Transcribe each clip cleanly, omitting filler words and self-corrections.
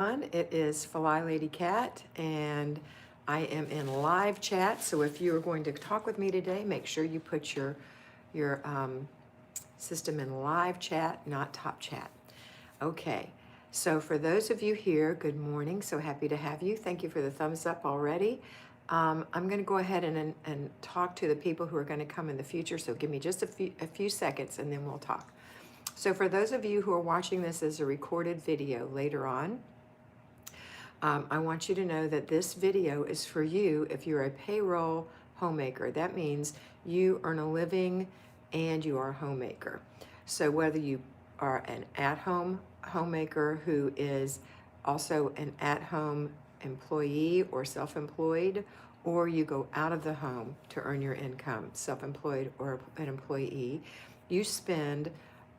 It is Flylady Kat, and I am in live chat. So if you are going to talk with me today, make sure you put your system in live chat, not top chat. Okay. So for those of you here, good morning. So happy to have you. Thank you for the thumbs up already. I'm going to go ahead and talk to the people who are going to come in the future. So give me just a few seconds, and then we'll talk. So for those of you who are watching this as a recorded video later on, I want you to know that this video is for you if you're a payroll homemaker. That means you earn a living and you are a homemaker. So whether you are an at-home homemaker who is also an at-home employee or self-employed, or you go out of the home to earn your income, self-employed or an employee, you spend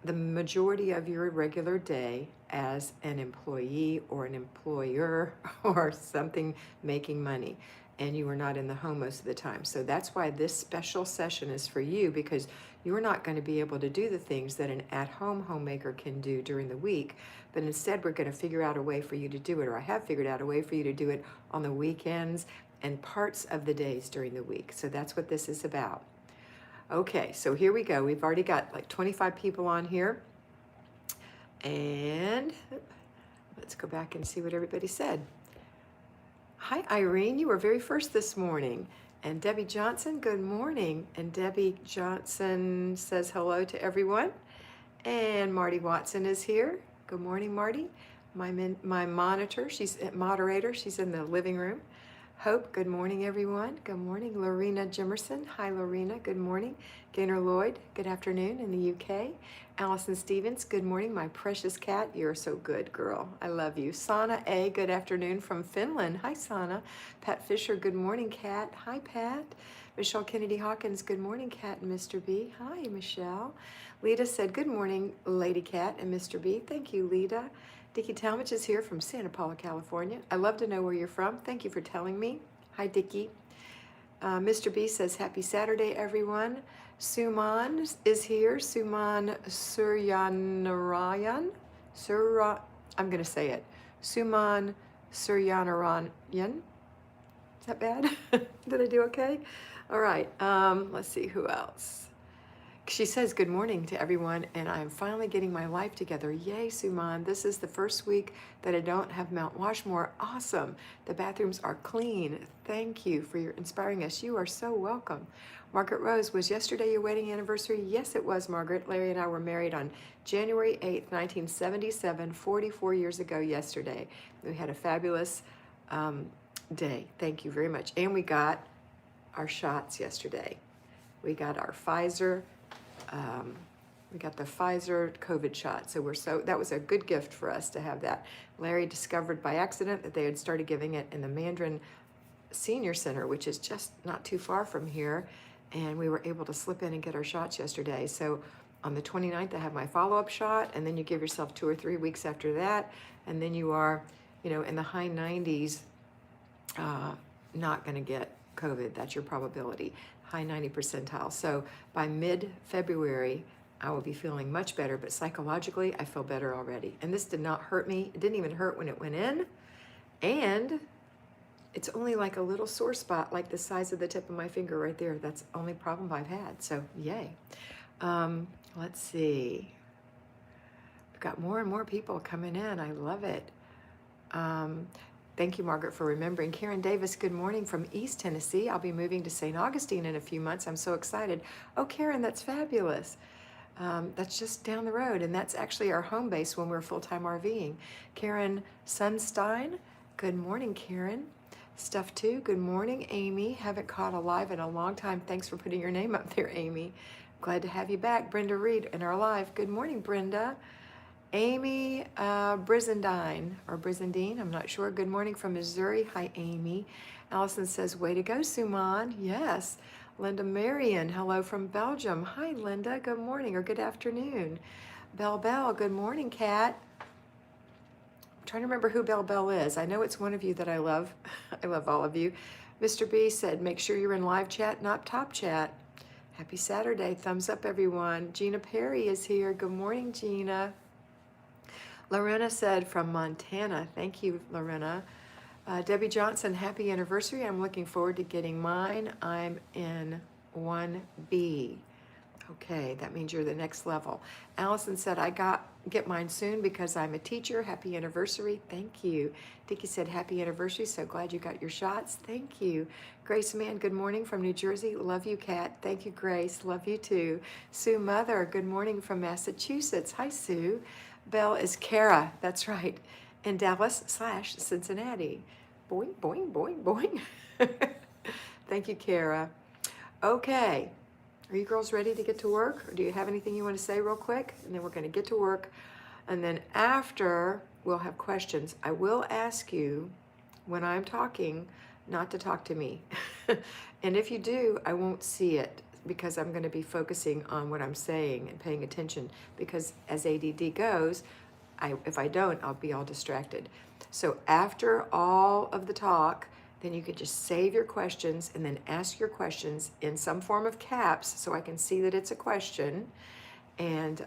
the majority of your regular day as an employee or an employer or something making money, and you are not in the home most of the time. So that's why this special session is for you, because you're not going to be able to do the things that an at-home homemaker can do during the week, but instead we're going to figure out a way for you to do it, or I have figured out a way for you to do it on the weekends and parts of the days during the week. So that's what this is about. Okay, so here we go. We've already got like 25 people on here. And let's go back and see what everybody said. Hi, Irene. You were very first this morning. And Debbie Johnson, good morning. And Debbie Johnson says hello to everyone. And Marty Watson is here. Good morning, Marty. My monitor, she's moderator. She's in the living room. Hope, good morning, everyone. Good morning, Lorena Jimerson. Hi, Lorena. Good morning. Gaynor Lloyd, good afternoon in the UK. Allison Stevens, good morning, my precious cat. You're so good, girl. I love you. Sana A, good afternoon from Finland. Hi, Sana. Pat Fisher, good morning, Cat. Hi, Pat. Michelle Kennedy Hawkins, good morning, Cat and Mr. B. Hi, Michelle. Lita said, good morning, Lady Cat and Mr. B. Thank you, Lita. Dickie Talmadge is here from Santa Paula, California. I love to know where you're from. Thank you for telling me. Hi, Dickie. Mr. B says, happy Saturday, everyone. Suman is here. Suman Suryanarayan. I'm going to say it. Suman Suryanarayan. Is that bad? Did I do okay? All right. Let's see who else. She says, good morning to everyone, and I'm finally getting my life together. Yay, Suman. This is the first week that I don't have Mount Washmore. Awesome. The bathrooms are clean. Thank you for your inspiring us. You are so welcome. Margaret Rose, was yesterday your wedding anniversary? Yes, it was, Margaret. Larry and I were married on January 8th, 1977, 44 years ago yesterday. We had a fabulous day. Thank you very much. And we got our shots yesterday. We got our Pfizer. We got the Pfizer COVID shot. So that was a good gift for us to have that. Larry discovered by accident that they had started giving it in the Mandarin Senior Center, which is just not too far from here. And we were able to slip in and get our shots yesterday. So on the 29th, I have my follow-up shot, and then you give yourself 2 or 3 weeks after that. And then you are, in the high 90s, not going to get COVID. That's your probability. High 90 percentile. So by mid-February, I will be feeling much better, but psychologically, I feel better already. And this did not hurt me. It didn't even hurt when it went in. And it's only like a little sore spot, like the size of the tip of my finger right there. That's the only problem I've had. So yay. Let's see. We've got more and more people coming in. I love it. Thank you, Margaret, for remembering. Karen Davis, good morning from East Tennessee. I'll be moving to St. Augustine in a few months. I'm so excited. Oh, Karen, that's fabulous. That's just down the road, and that's actually our home base when we're full-time RVing. Karen Sunstein, good morning, Karen. Stuff 2, good morning, Amy. Haven't caught a live in a long time. Thanks for putting your name up there, Amy. Glad to have you back. Brenda Reed in our live. Good morning, Brenda. Amy Brizendine, or Brizendine, I'm not sure. Good morning from Missouri. Hi, Amy. Allison says, way to go, Suman. Yes. Linda Marion, hello from Belgium. Hi, Linda. Good morning or good afternoon. Bell Bell, good morning, Kat. I'm trying to remember who Bell Bell is. I know it's one of you that I love. I love all of you. Mr. B said, make sure you're in live chat, not top chat. Happy Saturday. Thumbs up, everyone. Gina Perry is here. Good morning, Gina. Lorena said from Montana. Thank you, Lorena. Debbie Johnson, happy anniversary. I'm looking forward to getting mine. I'm in 1B. Okay, that means you're the next level. Allison said, get mine soon because I'm a teacher. Happy anniversary. Thank you. Dickie said, happy anniversary. So glad you got your shots. Thank you. Grace Mann, good morning from New Jersey. Love you, Kat. Thank you, Grace. Love you too. Sue Mother, good morning from Massachusetts. Hi, Sue. Belle is Kara. That's right. In Dallas/Cincinnati. Boing, boing, boing, boing. Thank you, Kara. Okay. Are you girls ready to get to work? Or do you have anything you want to say real quick? And then we're going to get to work. And then after, we'll have questions. I will ask you when I'm talking not to talk to me. And if you do, I won't see it because I'm going to be focusing on what I'm saying and paying attention because as ADD goes, if I don't, I'll be all distracted. So after all of the talk, then you could just save your questions and then ask your questions in some form of caps so I can see that it's a question and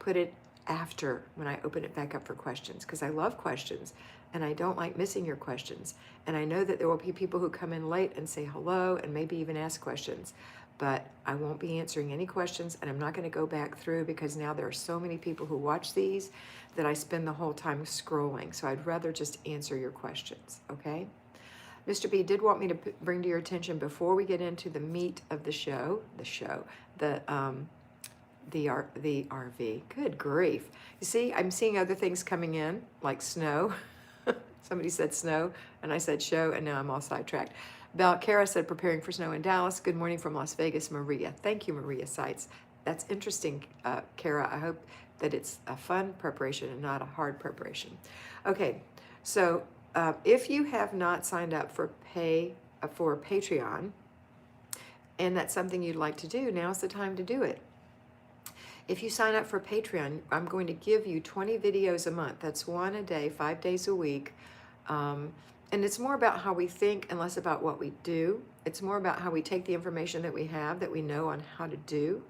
put it after when I open it back up for questions because I love questions and I don't like missing your questions. And I know that there will be people who come in late and say hello and maybe even ask questions, but I won't be answering any questions and I'm not going to go back through because now there are so many people who watch these that I spend the whole time scrolling. So I'd rather just answer your questions, okay? Mr. B did want me to bring to your attention before we get into the meat of the RV. Good grief. You see, I'm seeing other things coming in, like snow. Somebody said snow, and I said show, and now I'm all sidetracked. Kara said, preparing for snow in Dallas. Good morning from Las Vegas, Maria. Thank you, Maria Sites. That's interesting, Kara. I hope that it's a fun preparation and not a hard preparation. Okay, so if you have not signed up for Patreon, and that's something you'd like to do, now's the time to do it. If you sign up for Patreon, I'm going to give you 20 videos a month. That's one a day, 5 days a week. And it's more about how we think and less about what we do. It's more about how we take the information that we have, that we know on how to do,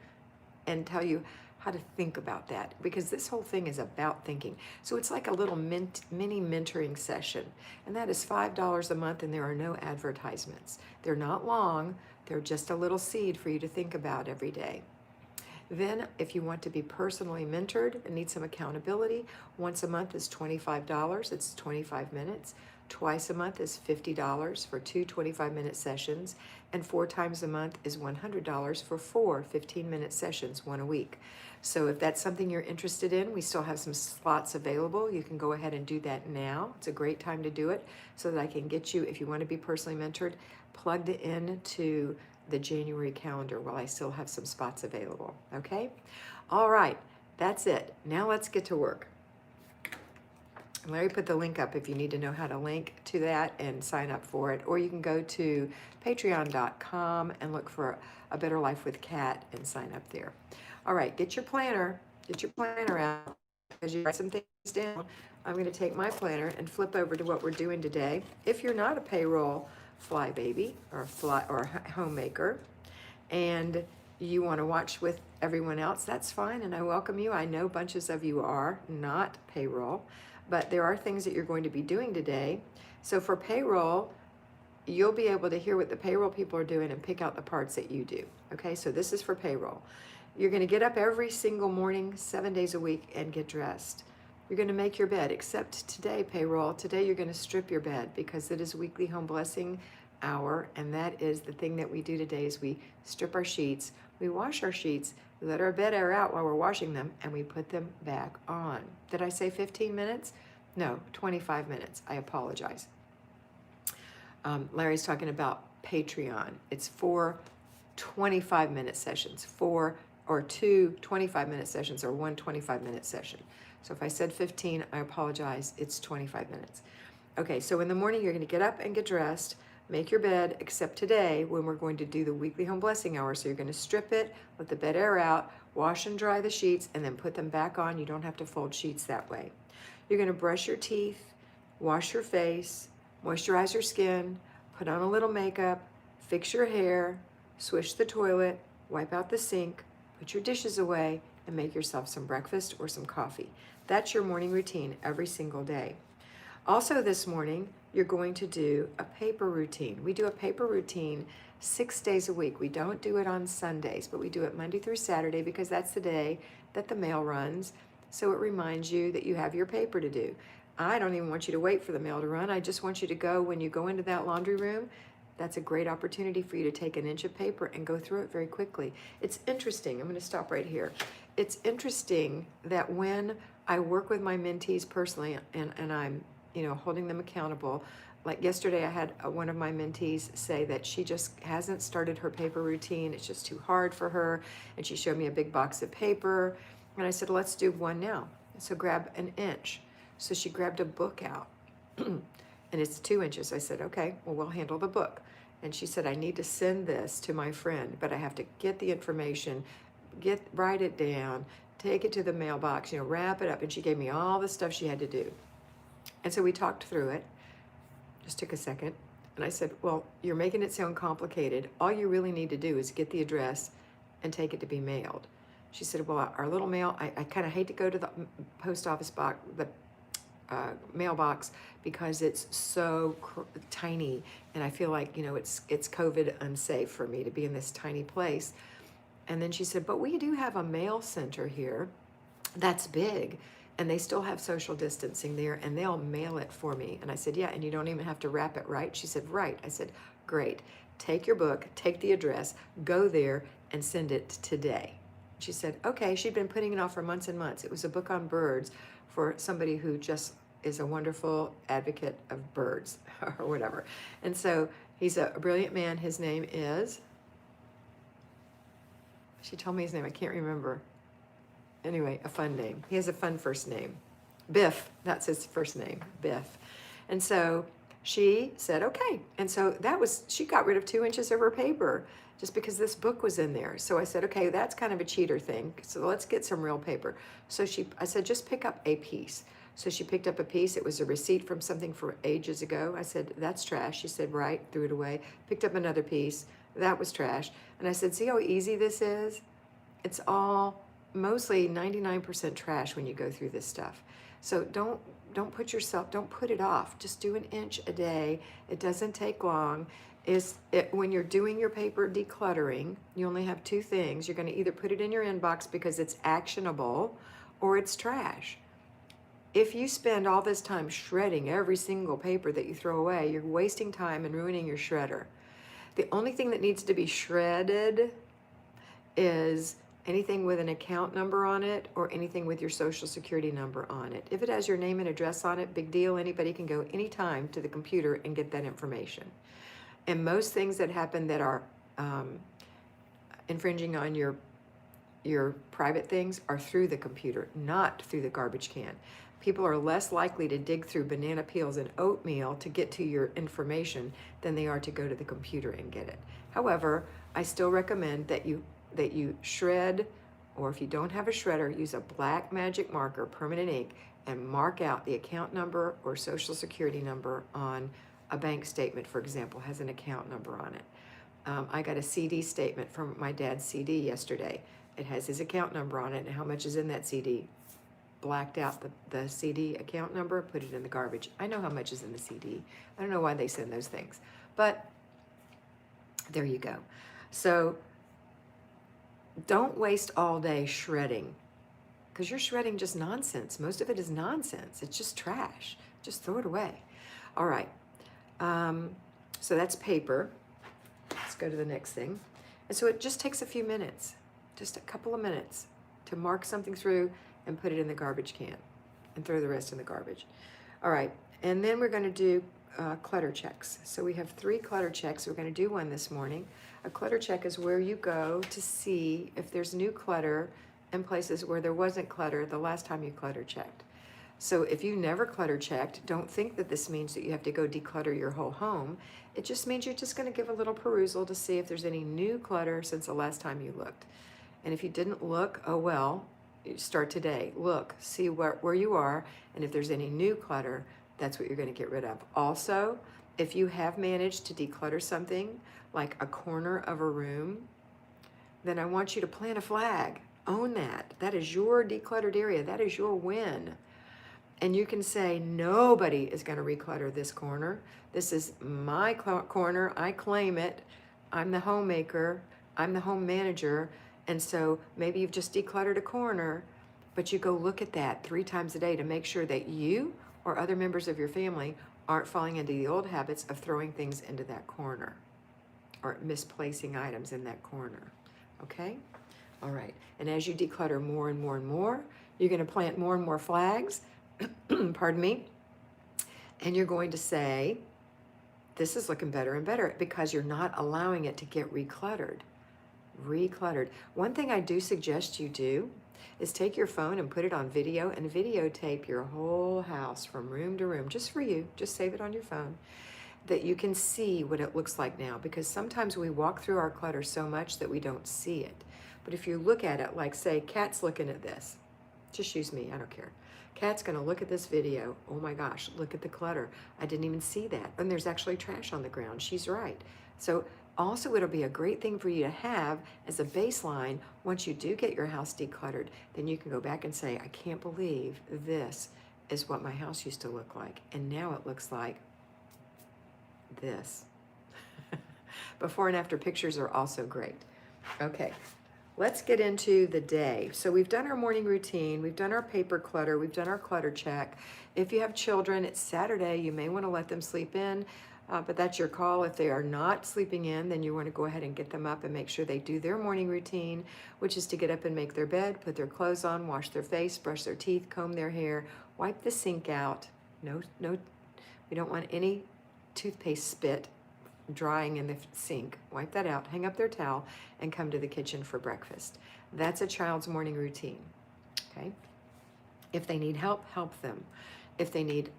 and tell you how to think about that. Because this whole thing is about thinking. So it's like a little mini mentoring session. And that is $5 a month, and there are no advertisements. They're not long. They're just a little seed for you to think about every day. Then, if you want to be personally mentored and need some accountability, once a month is $25. It's 25 minutes. Twice a month is $50 for 2 25-minute sessions. And 4 times a month is $100 for 4 15-minute sessions, one a week. So if that's something you're interested in, we still have some slots available. You can go ahead and do that now. It's a great time to do it so that I can get you, if you want to be personally mentored, plugged into the January calendar while I still have some spots available, okay? All right, that's it. Now let's get to work. Larry put the link up if you need to know how to link to that and sign up for it, or you can go to patreon.com and look for A Better Life with Kat and sign up there. All right, get your planner out as you write some things down. I'm going to take my planner and flip over to what we're doing today. If you're not a payroll fly baby or homemaker and you want to watch with everyone else, that's fine, and I welcome you. I know bunches of you are not payroll, but there are things that you're going to be doing today. So for payroll, you'll be able to hear what the payroll people are doing and pick out the parts that you do. Okay, so this is for payroll. You're going to get up every single morning, 7 days a week, and get dressed. You're going to make your bed, except today, payroll. Today you're going to strip your bed because it is weekly home blessing hour, and that is the thing that we do today is we strip our sheets, we wash our sheets, we let our bed air out while we're washing them, and we put them back on. Did I say 15 minutes? No, 25 minutes. I apologize. Larry's talking about Patreon. It's 4 25-minute sessions, 2 25-minute sessions, or 1 25-minute session. So if I said 15, I apologize. It's 25 minutes. Okay, so in the morning, you're going to get up and get dressed, make your bed, except today when we're going to do the weekly home blessing hour. So you're going to strip it, let the bed air out, wash and dry the sheets, and then put them back on. You don't have to fold sheets that way. You're going to brush your teeth, wash your face, moisturize your skin, put on a little makeup, fix your hair, swish the toilet, wipe out the sink, put your dishes away, and make yourself some breakfast or some coffee. That's your morning routine every single day. Also this morning, you're going to do a paper routine. We do a paper routine 6 days a week. We don't do it on Sundays, but we do it Monday through Saturday because that's the day that the mail runs. So it reminds you that you have your paper to do. I don't even want you to wait for the mail to run. I just want you to go when you go into that laundry room. That's a great opportunity for you to take an inch of paper and go through it very quickly. It's interesting. I'm going to stop right here. It's interesting that when I work with my mentees personally and I'm holding them accountable. Like yesterday, I had one of my mentees say that she just hasn't started her paper routine. It's just too hard for her. And she showed me a big box of paper. And I said, let's do one now. So grab an inch. So she grabbed a book out. And it's 2 inches. I said, okay, well, we'll handle the book. And she said, I need to send this to my friend, but I have to get the information, write it down, take it to the mailbox, wrap it up. And she gave me all the stuff she had to do. And so we talked through it, just took a second, and I said, well, you're making it sound complicated. All you really need to do is get the address and take it to be mailed. She said, well, our little mail, I kind of hate to go to the post office box, the mailbox, because it's so tiny, and I feel like, it's COVID unsafe for me to be in this tiny place. And then she said, but we do have a mail center here that's big. And they still have social distancing there, and they'll mail it for me. And I said, yeah, and you don't even have to wrap it, right? She said, right. I said, great. Take your book, take the address, go there, and send it today. She said, okay. She'd been putting it off for months and months. It was a book on birds for somebody who just is a wonderful advocate of birds or whatever. And so he's a brilliant man. His name is, she told me his name. I can't remember. Anyway, a fun name. He has a fun first name. Biff, that's his first name, Biff. And so she said, okay. And so she got rid of 2 inches of her paper just because this book was in there. So I said, okay, that's kind of a cheater thing. So let's get some real paper. So I said, just pick up a piece. So she picked up a piece. It was a receipt from something from ages ago. I said, that's trash. She said, right, threw it away. Picked up another piece. That was trash. And I said, see how easy this is? It's all mostly 99% trash when you go through this stuff. So don't put it off. Just do an inch a day. It doesn't take long. When you're doing your paper decluttering, you only have 2 things. You're going to either put it in your inbox because it's actionable or it's trash. If you spend all this time shredding every single paper that you throw away, you're wasting time and ruining your shredder. The only thing that needs to be shredded is anything with an account number on it or anything with your social security number on it. If it has your name and address on it, big deal. Anybody can go anytime to the computer and get that information. And most things that happen that are infringing on your private things are through the computer, not through the garbage can. People are less likely to dig through banana peels and oatmeal to get to your information than they are to go to the computer and get it. However, I still recommend that you shred, or if you don't have a shredder, use a black magic marker, permanent ink, and mark out the account number or social security number on a bank statement, for example, has an account number on it. I got a CD statement from my dad's CD yesterday. It has his account number on it and how much is in that CD. Blacked out the CD account number, put it in the garbage. I know how much is in the CD. I don't know why they send those things, but there you go. So don't waste all day shredding, because you're shredding just nonsense. Most of it is nonsense. It's just trash. Just throw it away. All right. So that's paper. Let's go to the next thing. And so it just takes a few minutes, just a couple of minutes, to mark something through and put it in the garbage can and throw the rest in the garbage. All right. And then we're going to do clutter checks. So we have 3 clutter checks. We're going to do one this morning. A clutter check is where you go to see if there's new clutter in places where there wasn't clutter the last time you clutter checked. So if you never clutter checked, don't think that this means that you have to go declutter your whole home. It just means you're just going to give a little perusal to see if there's any new clutter since the last time you looked. And if you didn't look, oh well, you start today. Look, see where you are, and if there's any new clutter, that's what you're going to get rid of. Also, if you have managed to declutter something like a corner of a room, then I want you to plant a flag. Own that. That is your decluttered area. That is your win. And you can say, nobody is going to reclutter this corner. This is my corner. I claim it. I'm the homemaker. I'm the home manager. And so maybe you've just decluttered a corner, but you go look at that 3 times a day to make sure that you or other members of your family aren't falling into the old habits of throwing things into that corner or misplacing items in that corner. Okay? All right. And as you declutter more and more and more, you're going to plant more and more flags. Pardon me. And you're going to say, this is looking better and better because you're not allowing it to get recluttered. One thing I do suggest you do is take your phone and put it on video and videotape your whole house from room to room, just for you. Just save it on your phone, that you can see what it looks like now, because sometimes we walk through our clutter so much that we don't see it. But if you look at it, like say, Kat's looking at this. Just use me, I don't care. Kat's gonna look at this video. Oh my gosh, look at the clutter. I didn't even see that. And there's actually trash on the ground. She's right. So also it'll be a great thing for you to have as a baseline. Once you do get your house decluttered, then you can go back and say, I can't believe this is what my house used to look like. And now it looks like this. Before and after pictures are also great. Okay. Let's get into the day. So we've done our morning routine, we've done our paper clutter, we've done our clutter check. If you have children, it's Saturday, you may want to let them sleep in, but that's your call. If they are not sleeping in, then you want to go ahead and get them up and make sure they do their morning routine, which is to get up and make their bed, put their clothes on, wash their face, brush their teeth, comb their hair, wipe the sink out. No, we don't want any toothpaste spit drying in the sink. Wipe that out, hang up their towel, and come to the kitchen for breakfast. That's a child's morning routine. Okay? If they need help, help them. If they need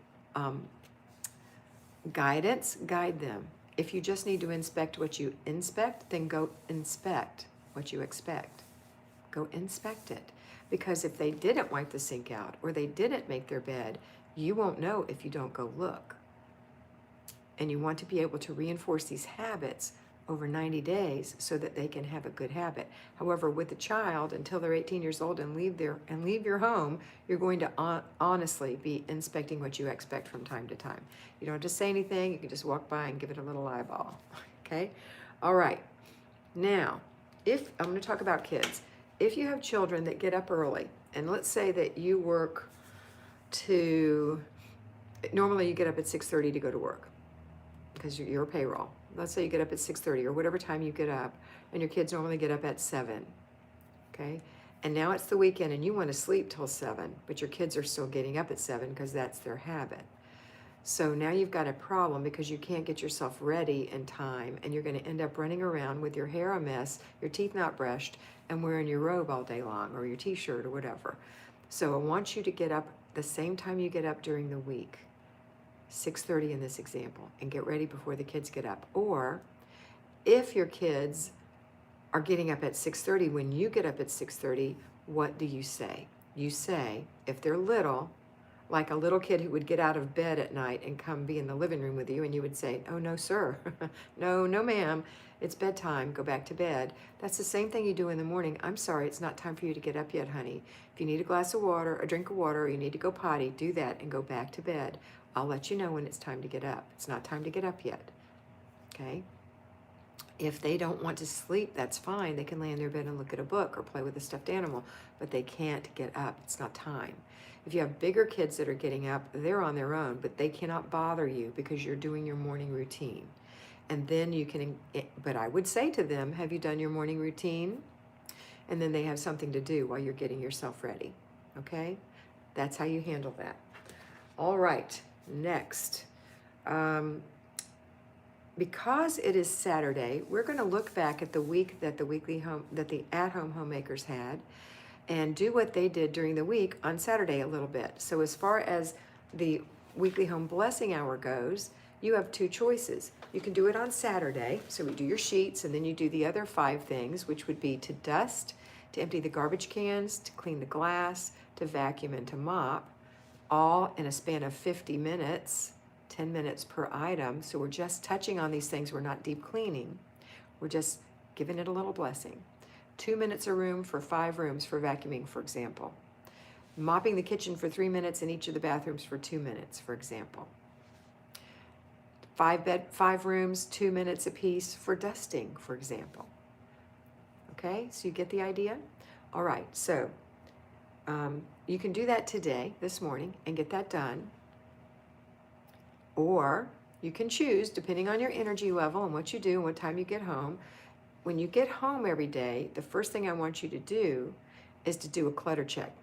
guidance, guide them. If you just need to inspect what you inspect, then go inspect what you expect. Go inspect it. Because if they didn't wipe the sink out or they didn't make their bed, you won't know if you don't go look. And you want to be able to reinforce these habits over 90 days so that they can have a good habit. However, with a child, until they're 18 years old and leave your home, you're going to honestly be inspecting what you expect from time to time. You don't have to say anything. You can just walk by and give it a little eyeball. Okay? All right. Now, if I'm going to talk about kids. If you have children that get up early, and let's say that you work normally you get up at 6:30 to go to work, because you're a payroll. Let's say you get up at 6:30 or whatever time you get up, and your kids normally get up at 7, okay? And now it's the weekend and you want to sleep till 7, but your kids are still getting up at 7 because that's their habit. So now you've got a problem because you can't get yourself ready in time, and you're going to end up running around with your hair a mess, your teeth not brushed, and wearing your robe all day long or your t-shirt or whatever. So I want you to get up the same time you get up during the week. 6:30 in this example, and get ready before the kids get up. Or if your kids are getting up at 6:30, when you get up at 6:30, what do you say? You say, if they're little, like a little kid who would get out of bed at night and come be in the living room with you, and you would say, oh, no, sir. No, ma'am. It's bedtime. Go back to bed. That's the same thing you do in the morning. I'm sorry, it's not time for you to get up yet, honey. If you need a glass of water, a drink of water, or you need to go potty, do that and go back to bed. I'll let you know when it's time to get up. It's not time to get up yet. Okay? If they don't want to sleep, that's fine. They can lay in their bed and look at a book or play with a stuffed animal, but they can't get up. It's not time. If you have bigger kids that are getting up, they're on their own, but they cannot bother you because you're doing your morning routine. And then you can, but I would say to them, have you done your morning routine? And then they have something to do while you're getting yourself ready. Okay? That's how you handle that. All right. Next, because it is Saturday, we're going to look back at the week that the at-home homemakers had, and do what they did during the week on Saturday a little bit. So as far as the weekly home blessing hour goes, you have 2 choices. You can do it on Saturday, so we do your sheets, and then you do the other 5 things, which would be to dust, to empty the garbage cans, to clean the glass, to vacuum, and to mop, all in a span of 50 minutes, 10 minutes per item. So we're just touching on these things. We're not deep cleaning. We're just giving it a little blessing. 2 minutes a room for 5 rooms for vacuuming, for example. Mopping the kitchen for 3 minutes in each of the bathrooms for 2 minutes, for example. 5 rooms, 2 minutes apiece for dusting, for example. Okay, so you get the idea? All right, so you can do that today, this morning, and get that done. Or you can choose, depending on your energy level and what you do and what time you get home. When you get home every day, the first thing I want you to do is to do a clutter check.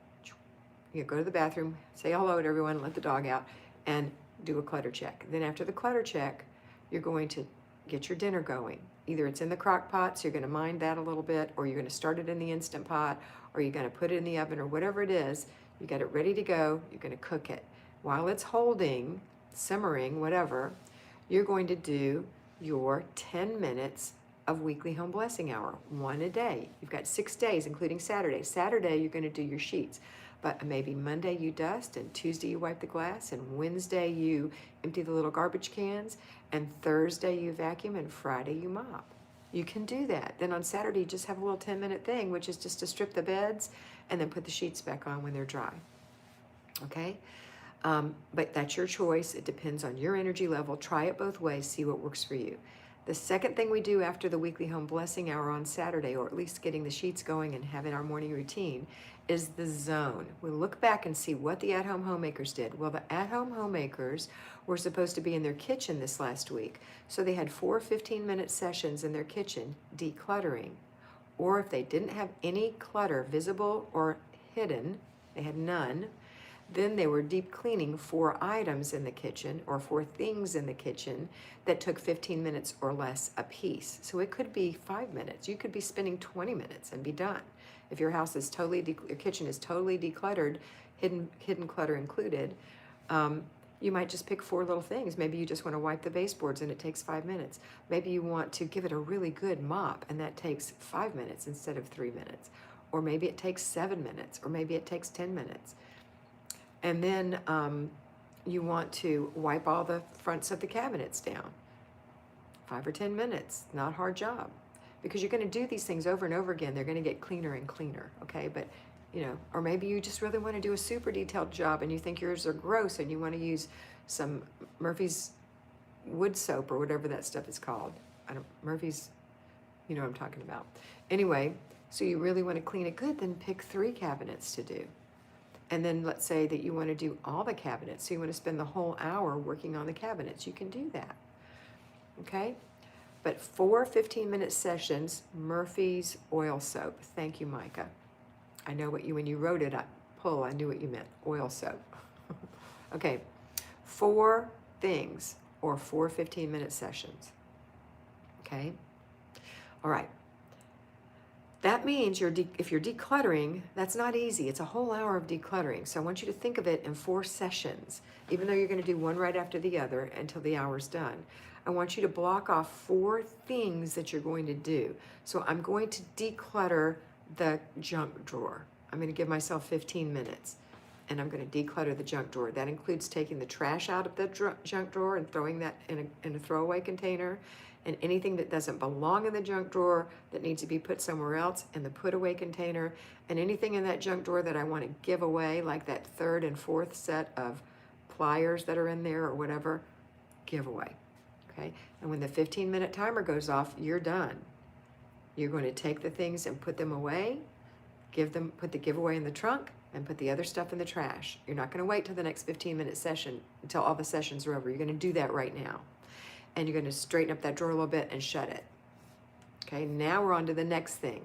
You go to the bathroom, say hello to everyone, let the dog out, and do a clutter check. Then after the clutter check, you're going to get your dinner going. Either it's in the crock pot, so you're going to mind that a little bit, or you're going to start it in the Instant Pot, or you're going to put it in the oven, or whatever it is. You got it ready to go. You're going to cook it. While it's holding, simmering, whatever, you're going to do your 10 minutes of weekly home blessing hour, 1 a day. You've got 6 days, including Saturday. Saturday, you're going to do your sheets. But maybe Monday you dust, and Tuesday you wipe the glass, and Wednesday you empty the little garbage cans, and Thursday you vacuum, and Friday you mop. You can do that. Then on Saturday you just have a little 10-minute thing, which is just to strip the beds and then put the sheets back on when they're dry. Okay? But that's your choice. It depends on your energy level. Try it both ways. See what works for you. The second thing we do after the weekly home blessing hour on Saturday, or at least getting the sheets going and having our morning routine, is the zone. We look back and see what the at-home homemakers did. Well, the at-home homemakers were supposed to be in their kitchen this last week. So they had 4 15-minute sessions in their kitchen decluttering. Or if they didn't have any clutter visible or hidden, they had none, then they were deep cleaning 4 items in the kitchen or 4 things in the kitchen that took 15 minutes or less a piece. So it could be 5 minutes. You could be spending 20 minutes and be done. If your house is totally, your kitchen is totally decluttered, hidden clutter included, you might just pick 4 little things. Maybe you just want to wipe the baseboards and it takes 5 minutes. Maybe you want to give it a really good mop and that takes 5 minutes instead of 3 minutes. Or maybe it takes 7 minutes, or maybe it takes 10 minutes. And then you want to wipe all the fronts of the cabinets down. 5 or 10 minutes, not a hard job. Because you're going to do these things over and over again. They're going to get cleaner and cleaner, okay? But, you know, or maybe you just really want to do a super detailed job and you think yours are gross and you want to use some Murphy's wood soap or whatever that stuff is called. Murphy's, you know what I'm talking about. Anyway, so you really want to clean it good, then pick 3 cabinets to do. And then let's say that you want to do all the cabinets. So you want to spend the whole hour working on the cabinets. You can do that. Okay? But 4 15-minute sessions, Murphy's oil soap. Thank you, Micah. I know what you, when you wrote it, I knew what you meant, oil soap. Okay, 4 things or 4 15-minute sessions. Okay? All right. That means if you're decluttering, that's not easy. It's a whole hour of decluttering. So I want you to think of it in 4 sessions, even though you're going to do one right after the other until the hour's done. I want you to block off 4 things that you're going to do. So I'm going to declutter the junk drawer. I'm going to give myself 15 minutes and I'm going to declutter the junk drawer. That includes taking the trash out of the junk drawer and throwing that in a throwaway container, and anything that doesn't belong in the junk drawer that needs to be put somewhere else in the put away container, and anything in that junk drawer that I want to give away, like that 3rd and 4th set of pliers that are in there or whatever, give away. Okay? And when the 15-minute timer goes off, you're done. You're going to take the things and put them away, put the giveaway in the trunk, and put the other stuff in the trash. You're not going to wait till the next 15-minute session until all the sessions are over. You're going to do that right now. And you're going to straighten up that drawer a little bit and shut it. Okay, now we're on to the next thing.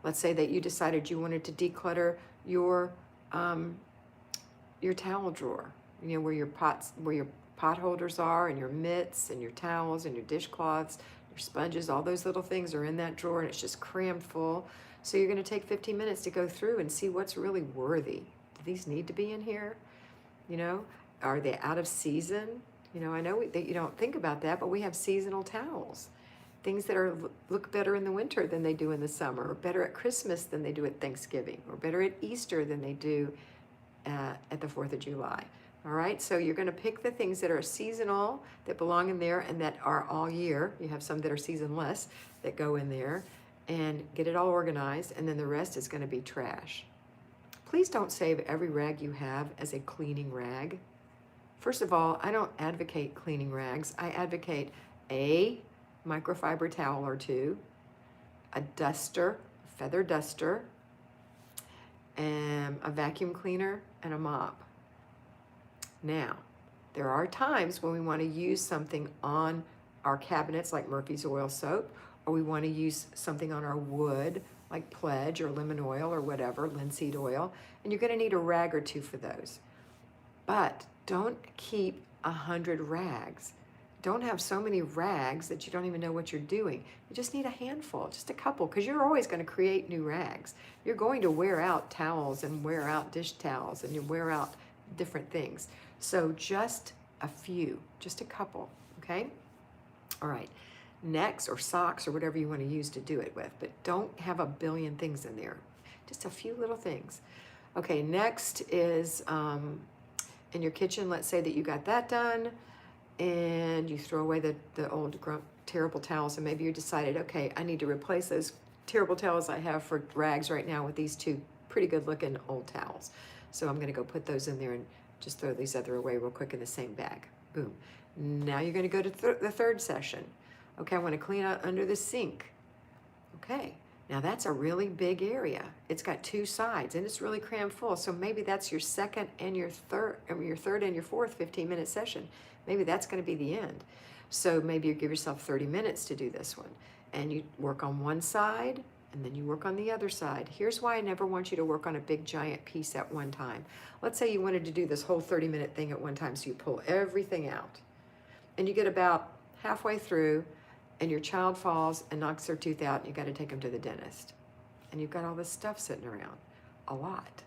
Let's say that you decided you wanted to declutter your towel drawer. You know, where your pot holders are, and your mitts and your towels and your dishcloths, your sponges, all those little things are in that drawer and it's just crammed full. So you're going to take 15 minutes to go through and see what's really worthy. Do these need to be in here? You know, are they out of season? You know, I know that you don't think about that, but we have seasonal towels. Things that look better in the winter than they do in the summer, or better at Christmas than they do at Thanksgiving, or better at Easter than they do at the 4th of July. All right, so you're going to pick the things that are seasonal, that belong in there, and that are all year. You have some that are seasonless that go in there. and get it all organized, and then the rest is going to be trash. Please don't save every rag you have as a cleaning rag. First of all, I don't advocate cleaning rags. I advocate a microfiber towel or two, a duster, a feather duster, and a vacuum cleaner, and a mop. Now, there are times when we want to use something on our cabinets like Murphy's oil soap, or we want to use something on our wood like Pledge or lemon oil or whatever, linseed oil, and you're going to need a rag or two for those. But don't keep 100 rags. Don't have so many rags that you don't even know what you're doing. You just need a handful, just a couple, because you're always going to create new rags. You're going to wear out towels and wear out dish towels and you wear out different things. So just a few, just a couple, okay? All right, next, or socks or whatever you want to use to do it with, but don't have a billion things in there. Just a few little things. Okay, next is in your kitchen. Let's say that you got that done and you throw away the old terrible towels, and maybe you decided, okay, I need to replace those terrible towels I have for rags right now with these two pretty good looking old towels. So I'm going to go put those in there and just throw these other away real quick in the same bag. Boom. Now you're going to go to the third session. Okay, I want to clean out under the sink. Okay, now that's a really big area. It's got two sides and it's really crammed full. So maybe that's your second and your third and your fourth 15-minute session. Maybe that's going to be the end. So maybe you give yourself 30 minutes to do this one, and you work on one side and then you work on the other side. Here's why I never want you to work on a big giant piece at one time. Let's say you wanted to do this whole 30-minute thing at one time, so you pull everything out and you get about halfway through and your child falls and knocks their tooth out and you got to take them to the dentist. And you've got all this stuff sitting around, a lot.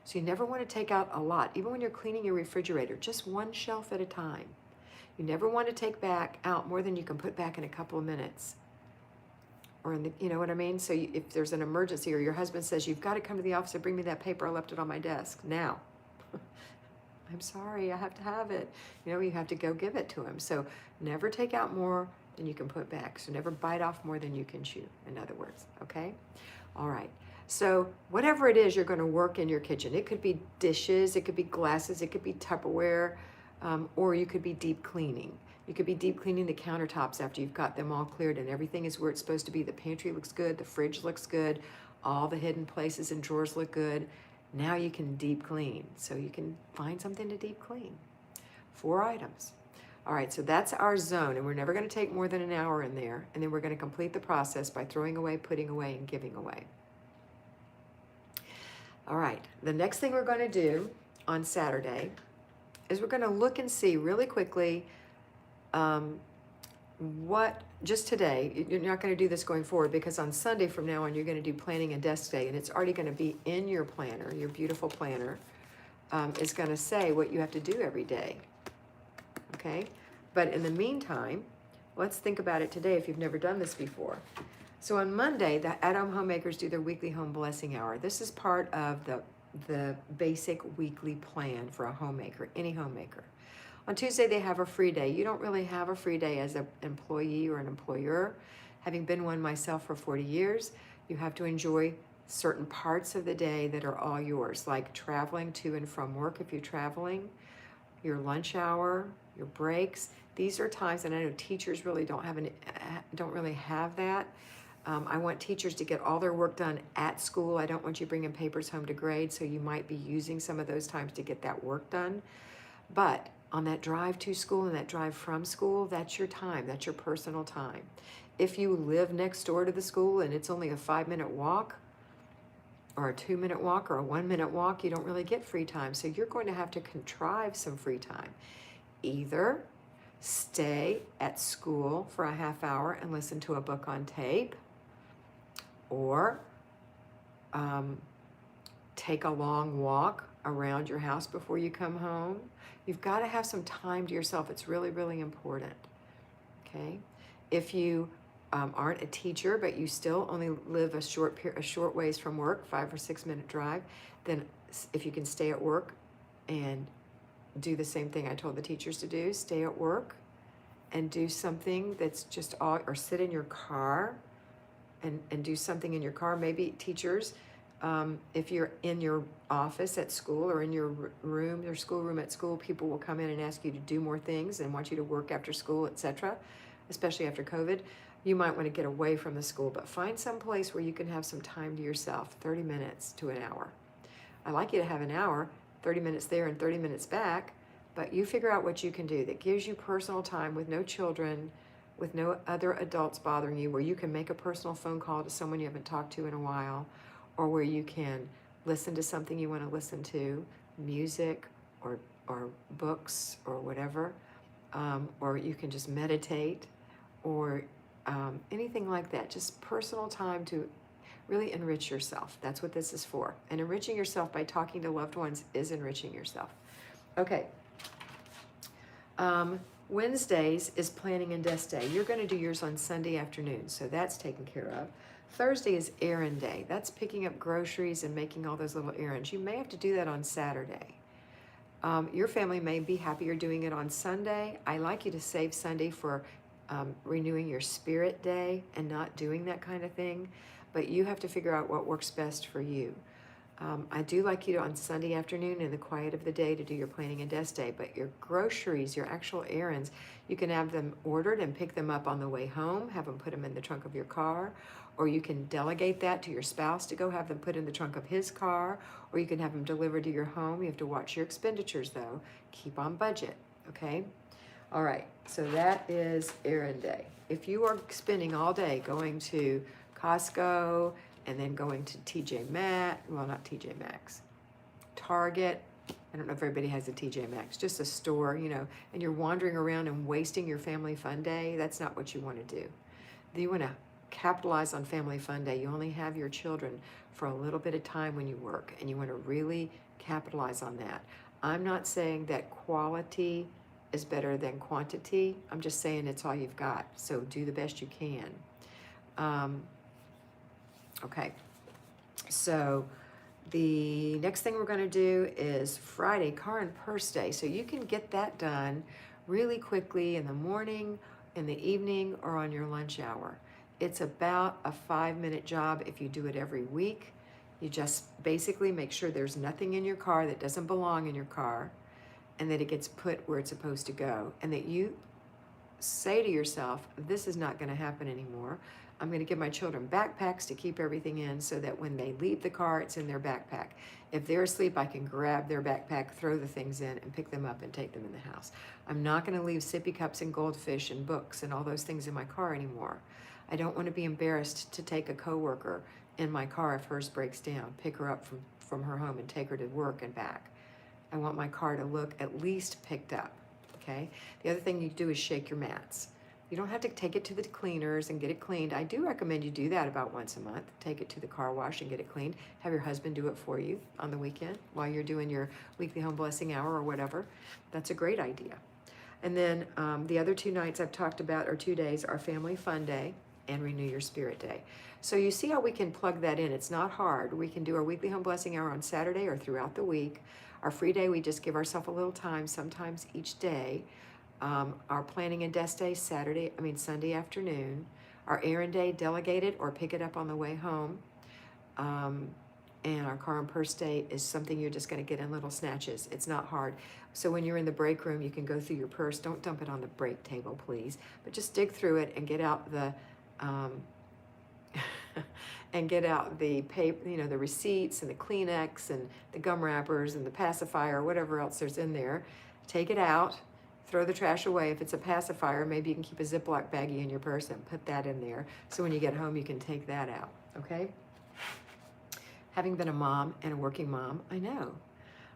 So you never want to take out a lot, even when you're cleaning your refrigerator, just one shelf at a time. You never want to take out more than you can put back in a couple of minutes. Or you know what I mean? So if there's an emergency or your husband says, you've got to come to the office and bring me that paper, I left it on my desk now. I'm sorry, I have to have it. You know, you have to go give it to him. So never take out more than you can put back. So never bite off more than you can chew, in other words, okay? All right, so whatever it is you're gonna work in your kitchen, it could be dishes, it could be glasses, it could be Tupperware, or you could be deep cleaning. You could be deep cleaning the countertops after you've got them all cleared and everything is where it's supposed to be. The pantry looks good, the fridge looks good, all the hidden places and drawers look good. Now you can deep clean. So you can find something to deep clean. 4 items. All right, so that's our zone, and we're never going to take more than an hour in there, and then we're going to complete the process by throwing away, putting away, and giving away. All right, the next thing we're going to do on Saturday is we're going to look and see really quickly just today, you're not going to do this going forward, because on Sunday from now on, you're going to do planning and desk day, and it's already going to be in your planner, your beautiful planner, is going to say what you have to do every day. Okay, but in the meantime, let's think about it today if you've never done this before. So on Monday, the at-home homemakers do their weekly home blessing hour. This is part of the basic weekly plan for a homemaker, any homemaker. On Tuesday, they have a free day. You don't really have a free day as an employee or an employer. Having been one myself for 40 years, you have to enjoy certain parts of the day that are all yours, like traveling to and from work if you're traveling, your lunch hour, your breaks. These are times, and I know teachers really don't really have that. I want teachers to get all their work done at school. I don't want you bringing papers home to grade, so you might be using some of those times to get that work done. But on that drive to school and that drive from school, that's your time. That's your personal time. If you live next door to the school and it's only a 5-minute walk, or a 2-minute walk, or a 1-minute walk, you don't really get free time. So you're going to have to contrive some free time. Either stay at school for a half hour and listen to a book on tape, or take a long walk around your house before you come home. You've got to have some time to yourself. It's really, really important, okay? If you aren't a teacher, but you still only live a short ways from work, 5 or 6 minute drive, then if you can stay at work and do the same thing I told the teachers to do, stay at work and do something that's just all, or sit in your car and do something in your car. Maybe teachers, if you're in your office at school or in your room, your schoolroom at school, people will come in and ask you to do more things and want you to work after school, etc., especially after COVID. You might want to get away from the school, but find some place where you can have some time to yourself, 30 minutes to an hour. I like you to have an hour, 30 minutes there and 30 minutes back, but you figure out what you can do that gives you personal time with no children, with no other adults bothering you, where you can make a personal phone call to someone you haven't talked to in a while, or where you can listen to something you want to listen to, music or books or whatever, or you can just meditate or anything like that. Just personal time to really enrich yourself. That's what this is for. And enriching yourself by talking to loved ones is enriching yourself. Okay. Wednesdays is planning and desk day. You're going to do yours on Sunday afternoon, so that's taken care of. Thursday is errand day. That's picking up groceries and making all those little errands. You may have to do that on Saturday. Your family may be happier doing it on Sunday. I like you to save Sunday for renewing your spirit day and not doing that kind of thing, but you have to figure out what works best for you. I do like you to, on Sunday afternoon in the quiet of the day, to do your planning and desk day, but your groceries, your actual errands, you can have them ordered and pick them up on the way home, have them put them in the trunk of your car, or you can delegate that to your spouse to go have them put in the trunk of his car, or you can have them delivered to your home. You have to watch your expenditures though. Keep on budget, okay? All right, so that is errand day. If you are spending all day going to Costco, and then going to TJ Maxx, well, not TJ Maxx, Target. I don't know if everybody has a TJ Maxx, just a store, you know, and you're wandering around and wasting your family fun day. That's not what you want to do. You want to capitalize on family fun day. You only have your children for a little bit of time when you work, and you want to really capitalize on that. I'm not saying that quality is better than quantity. I'm just saying it's all you've got. So do the best you can. Okay, so the next thing we're going to do is Friday, car and purse day. So you can get that done really quickly in the morning, in the evening, or on your lunch hour. It's about a 5-minute job if you do it every week. You just basically make sure there's nothing in your car that doesn't belong in your car, and that it gets put where it's supposed to go, and that you say to yourself, this is not going to happen anymore. I'm going to give my children backpacks to keep everything in so that when they leave the car, it's in their backpack. If they're asleep, I can grab their backpack, throw the things in, and pick them up and take them in the house. I'm not going to leave sippy cups and goldfish and books and all those things in my car anymore. I don't want to be embarrassed to take a coworker in my car if hers breaks down, pick her up from her home and take her to work and back. I want my car to look at least picked up, okay? The other thing you do is shake your mats. You don't have to take it to the cleaners and get it cleaned. I do recommend you do that about once a month. Take it to the car wash and get it cleaned. Have your husband do it for you on the weekend while you're doing your weekly home blessing hour or whatever. That's a great idea. And then the other 2 nights I've talked about, or 2 days, are Family Fun Day and Renew Your Spirit Day. So you see how we can plug that in. It's not hard. We can do our weekly home blessing hour on Saturday or throughout the week. Our free day, we just give ourselves a little time, sometimes each day. Our planning and desk day, Sunday afternoon. Our errand day, delegate it or pick it up on the way home. And our car and purse day is something you're just going to get in little snatches. It's not hard. So when you're in the break room, you can go through your purse. Don't dump it on the break table, please. But just dig through it and get out the paper, the receipts and the Kleenex and the gum wrappers and the pacifier, whatever else there's in there. Take it out. Throw the trash away. If it's a pacifier, maybe you can keep a Ziploc baggie in your purse and put that in there. So when you get home, you can take that out, okay? Having been a mom and a working mom, I know.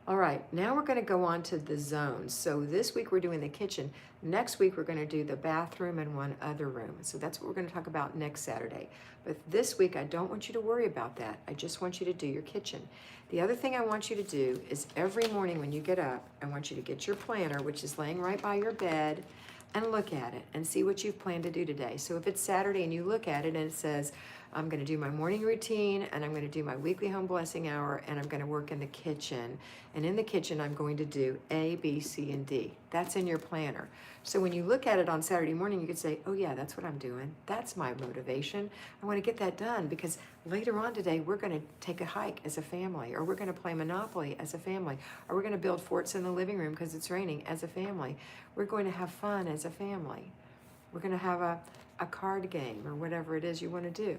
All right, now we're going to go on to the zones. So this week we're doing the kitchen. Next week we're going to do the bathroom and one other room. So that's what we're going to talk about next Saturday. But this week I don't want you to worry about that. I just want you to do your kitchen. The other thing I want you to do is every morning when you get up, I want you to get your planner, which is laying right by your bed, and look at it and see what you've planned to do today. So if it's Saturday and you look at it and it says, I'm going to do my morning routine, and I'm going to do my weekly home blessing hour, and I'm going to work in the kitchen. And in the kitchen, I'm going to do A, B, C, and D. That's in your planner. So when you look at it on Saturday morning, you could say, oh yeah, that's what I'm doing. That's my motivation. I want to get that done because later on today, we're going to take a hike as a family, or we're going to play Monopoly as a family, or we're going to build forts in the living room because it's raining as a family. We're going to have fun as a family. We're going to have a card game or whatever it is you want to do.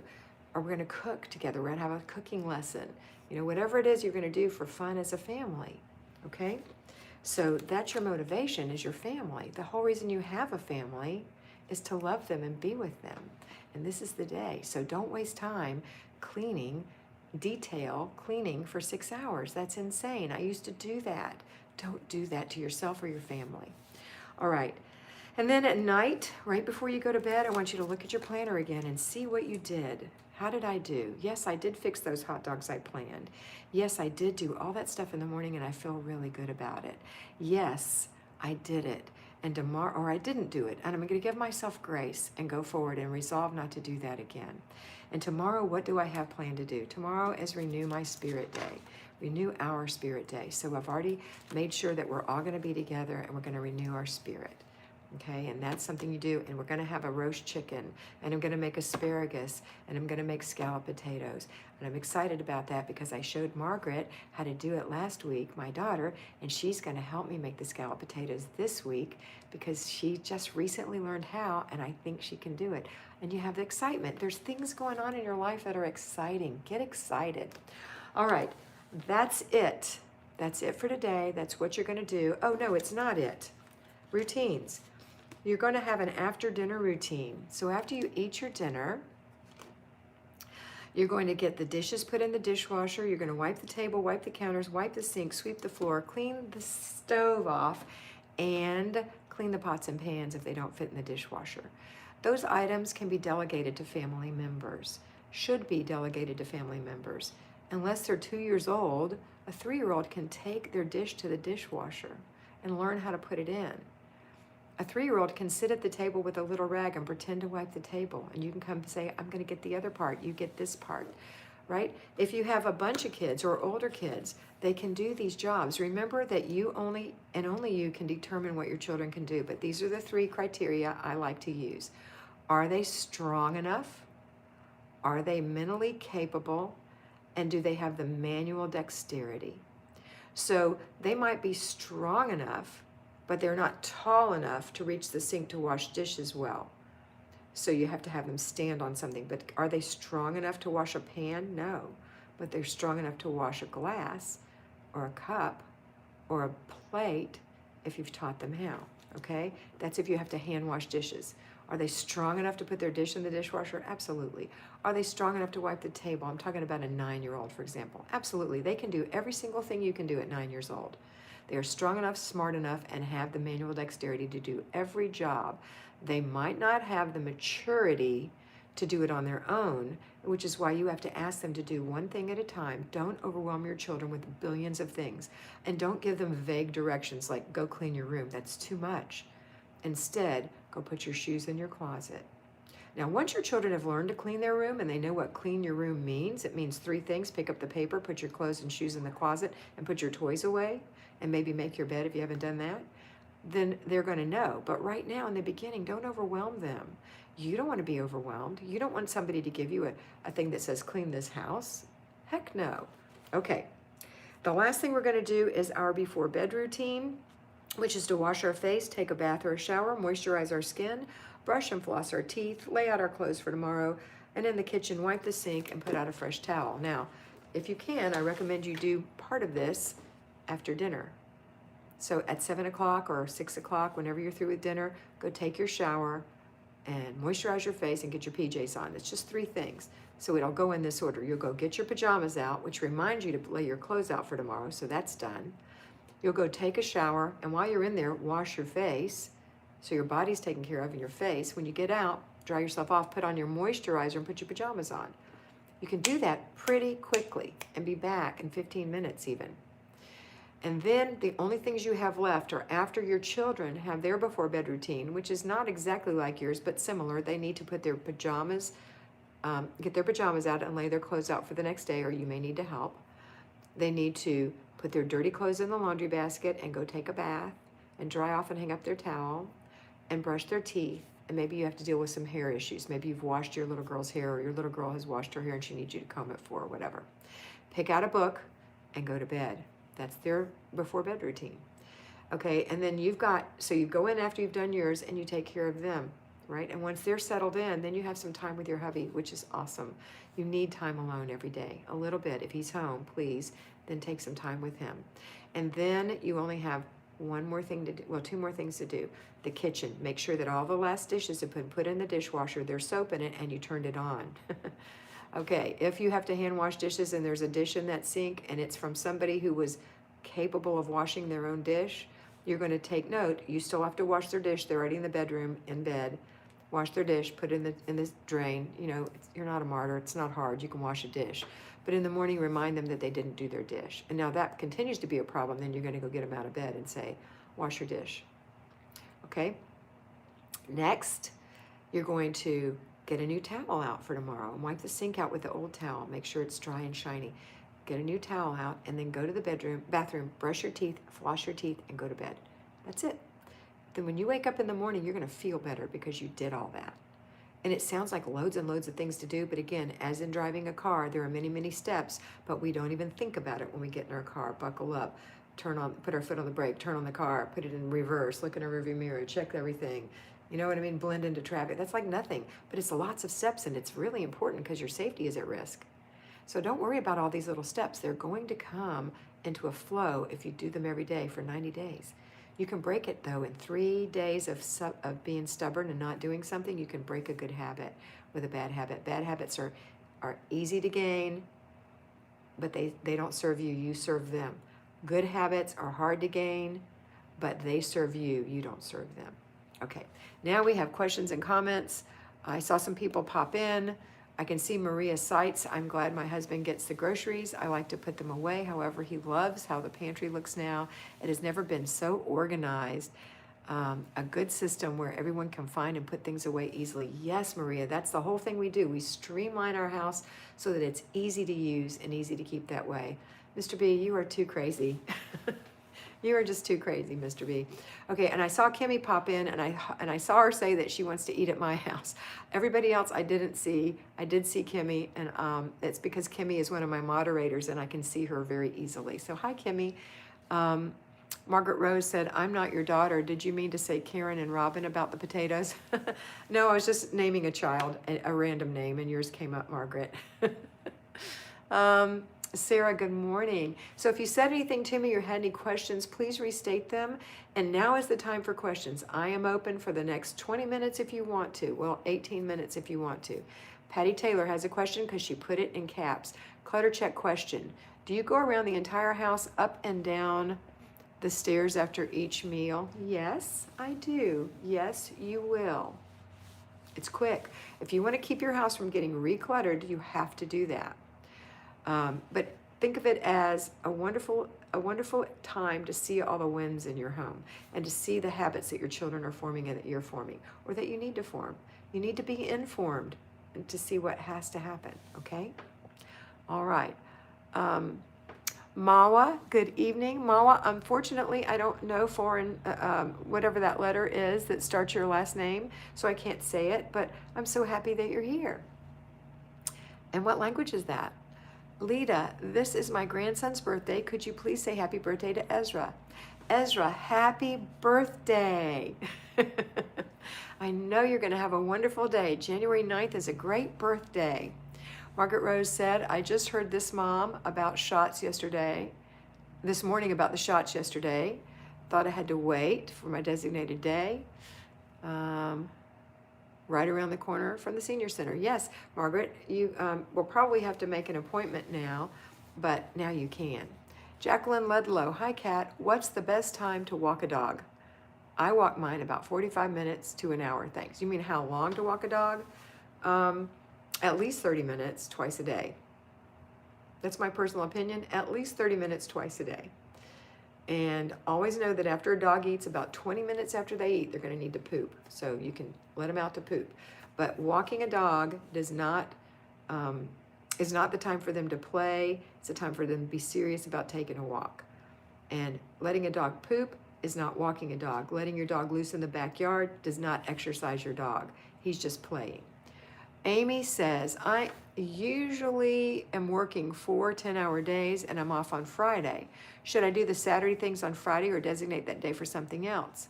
Or we're going to cook together. We're going to have a cooking lesson. You know, whatever it is you're going to do for fun as a family. Okay? So that's your motivation, is your family. The whole reason you have a family is to love them and be with them. And this is the day. So don't waste time cleaning, cleaning for 6 hours. That's insane. I used to do that. Don't do that to yourself or your family. All right. And then at night, right before you go to bed, I want you to look at your planner again and see what you did. How did I do? Yes, I did fix those hot dogs I planned. Yes, I did do all that stuff in the morning and I feel really good about it. Yes, I did it. And tomorrow, or I didn't do it. And I'm going to give myself grace and go forward and resolve not to do that again. And tomorrow, what do I have planned to do? Tomorrow is Renew My Spirit Day. Renew our Spirit Day. So I've already made sure that we're all going to be together and we're going to renew our spirit. Okay, and that's something you do. And we're going to have a roast chicken, and I'm going to make asparagus, and I'm going to make scalloped potatoes. And I'm excited about that because I showed Margaret how to do it last week, my daughter, and she's going to help me make the scalloped potatoes this week because she just recently learned how, and I think she can do it. And you have the excitement. There's things going on in your life that are exciting. Get excited. All right, that's it. That's it for today. That's what you're going to do. Oh, no, it's not it. Routines. You're going to have an after dinner routine. So after you eat your dinner, you're going to get the dishes put in the dishwasher. You're going to wipe the table, wipe the counters, wipe the sink, sweep the floor, clean the stove off, and clean the pots and pans if they don't fit in the dishwasher. Those items can be delegated to family members, should be delegated to family members. Unless they're 2 years old, a 3-year-old can take their dish to the dishwasher and learn how to put it in. A 3-year-old can sit at the table with a little rag and pretend to wipe the table. And you can come and say, I'm going to get the other part. You get this part, right? If you have a bunch of kids or older kids, they can do these jobs. Remember that you only you can determine what your children can do. But these are the 3 criteria I like to use. Are they strong enough? Are they mentally capable? And do they have the manual dexterity? So they might be strong enough, but they're not tall enough to reach the sink to wash dishes well. So you have to have them stand on something. But are they strong enough to wash a pan? No. But they're strong enough to wash a glass or a cup or a plate if you've taught them how, okay? That's if you have to hand wash dishes. Are they strong enough to put their dish in the dishwasher? Absolutely. Are they strong enough to wipe the table? I'm talking about a 9-year-old, for example. Absolutely. They can do every single thing you can do at 9 years old. They are strong enough, smart enough, and have the manual dexterity to do every job. They might not have the maturity to do it on their own, which is why you have to ask them to do one thing at a time. Don't overwhelm your children with billions of things. And don't give them vague directions like, go clean your room. That's too much. Instead, go put your shoes in your closet. Now, once your children have learned to clean their room and they know what clean your room means, it means 3 things. Pick up the paper, put your clothes and shoes in the closet, and put your toys away, and maybe make your bed if you haven't done that, then they're going to know. But right now in the beginning, don't overwhelm them. You don't want to be overwhelmed. You don't want somebody to give you a thing that says, clean this house. Heck no. Okay. The last thing we're going to do is our before bed routine, which is to wash our face, take a bath or a shower, moisturize our skin, brush and floss our teeth, lay out our clothes for tomorrow, and in the kitchen, wipe the sink and put out a fresh towel. Now, if you can, I recommend you do part of this after dinner. So at 7 o'clock or 6 o'clock, whenever you're through with dinner, go take your shower and moisturize your face and get your PJs on. It's just 3 things. So it'll go in this order. You'll go get your pajamas out, which reminds you to lay your clothes out for tomorrow, so that's done. You'll go take a shower, and while you're in there, wash your face, so your body's taken care of in your face. When you get out, dry yourself off, put on your moisturizer, and put your pajamas on. You can do that pretty quickly and be back in 15 minutes even. And then the only things you have left are after your children have their before bed routine, which is not exactly like yours, but similar. They need to put their pajamas get their pajamas out and lay their clothes out for the next day, or you may need to help. They need to put their dirty clothes in the laundry basket and go take a bath and dry off and hang up their towel and brush their teeth. And maybe you have to deal with some hair issues. Maybe you've washed your little girl's hair, or your little girl has washed her hair and she needs you to comb it for her, or whatever. Pick out a book and go to bed. That's their before bed routine. Okay, and then so you go in after you've done yours and you take care of them, right? And once they're settled in, then you have some time with your hubby, which is awesome. You need time alone every day, a little bit. If he's home, please, then take some time with him. And then you only have one more thing to do, well, two more things to do. The kitchen, make sure that all the last dishes have been put in the dishwasher, there's soap in it, and you turned it on. Okay, if you have to hand wash dishes and there's a dish in that sink and it's from somebody who was capable of washing their own dish, you're going to take note. You still have to wash their dish. They're already in the bedroom, in bed. Wash their dish, put it in the drain. You know, you're not a martyr. It's not hard. You can wash a dish. But in the morning, remind them that they didn't do their dish. And now that continues to be a problem. Then you're going to go get them out of bed and say, wash your dish. Okay? Next, you're going to get a new towel out for tomorrow and wipe the sink out with the old towel. Make sure it's dry and shiny. Get a new towel out and then go to the bathroom, brush your teeth, floss your teeth, and go to bed. That's it. Then when you wake up in the morning, you're going to feel better because you did all that. And it sounds like loads and loads of things to do, but again, as in driving a car, there are many, many steps, but we don't even think about it when we get in our car. Buckle up, put our foot on the brake, turn on the car, put it in reverse, look in a rearview mirror, check everything. You know what I mean? Blend into traffic. That's like nothing, but it's lots of steps, and it's really important because your safety is at risk. So don't worry about all these little steps. They're going to come into a flow if you do them every day for 90 days. You can break it, though, in 3 days of being stubborn and not doing something. You can break a good habit with a bad habit. Bad habits are easy to gain, but they don't serve you. You serve them. Good habits are hard to gain, but they serve you. You don't serve them. Okay, now we have questions and comments. I saw some people pop in. I can see Maria cites, I'm glad my husband gets the groceries. I like to put them away. However, he loves how the pantry looks now. It has never been so organized. A good system where everyone can find and put things away easily. Yes, Maria, that's the whole thing we do. We streamline our house so that it's easy to use and easy to keep that way. Mr. B, you are too crazy. You are just too crazy, Mr. B. Okay, and I saw Kimmy pop in, and I saw her say that she wants to eat at my house. Everybody else I didn't see. I did see Kimmy, and it's because Kimmy is one of my moderators, and I can see her very easily. So hi, Kimmy. Margaret Rose said, I'm not your daughter. Did you mean to say Karen and Robin about the potatoes? No, I was just naming a child, a random name, and yours came up, Margaret. Sarah, good morning. So if you said anything to me or had any questions, please restate them. And now is the time for questions. I am open for the next 20 minutes if you want to. Well, 18 minutes if you want to. Patty Taylor has a question because she put it in caps. Clutter check question. Do you go around the entire house up and down the stairs after each meal? Yes, I do. Yes, you will. It's quick. If you want to keep your house from getting recluttered, you have to do that. But think of it as a wonderful time to see all the wins in your home and to see the habits that your children are forming and that you're forming, or that you need to form. You need to be informed and to see what has to happen, okay? All right. Mawa, good evening. Mawa, unfortunately, I don't know foreign, whatever that letter is that starts your last name, so I can't say it, but I'm so happy that you're here. And what language is that? Lita, this is my grandson's birthday. Could you please say happy birthday to Ezra? Ezra, happy birthday. I know you're going to have a wonderful day. January 9th is a great birthday. Margaret Rose said, I just heard this morning about the shots yesterday. Thought I had to wait for my designated day. Right around the corner from the senior center. Yes, Margaret, you will probably have to make an appointment now, but now you can. Jacqueline Ludlow, hi Kat, what's the best time to walk a dog? I walk mine about 45 minutes to an hour, thanks. You mean how long to walk a dog? At least 30 minutes twice a day. That's my personal opinion, at least 30 minutes twice a day. And always know that after a dog eats, about 20 minutes after they eat, they're going to need to poop. So you can let them out to poop. But walking a dog does not is not the time for them to play. It's a time for them to be serious about taking a walk. And letting a dog poop is not walking a dog. Letting your dog loose in the backyard does not exercise your dog. He's just playing. Amy says, I usually am working 4 10-hour days and I'm off on Friday. Should I do the Saturday things on Friday or designate that day for something else?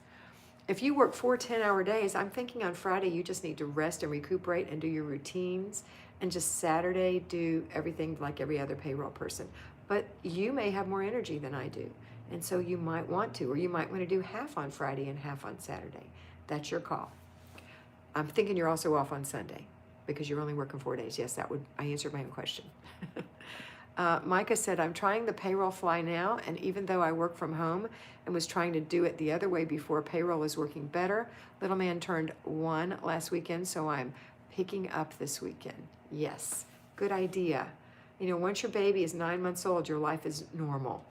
If you work 4 10-hour days, I'm thinking on Friday you just need to rest and recuperate and do your routines, and just Saturday do everything like every other payroll person. But you may have more energy than I do, and so you might want to, or you might want to do half on Friday and half on Saturday. That's your call. I'm thinking you're also off on Sunday because you're only working 4 days. Yes, I answered my own question. Micah said, I'm trying the payroll fly now, and even though I work from home and was trying to do it the other way before, payroll is working better. Little man turned 1 last weekend, so I'm picking up this weekend. Yes, good idea. You know, once your baby is 9 months old, your life is normal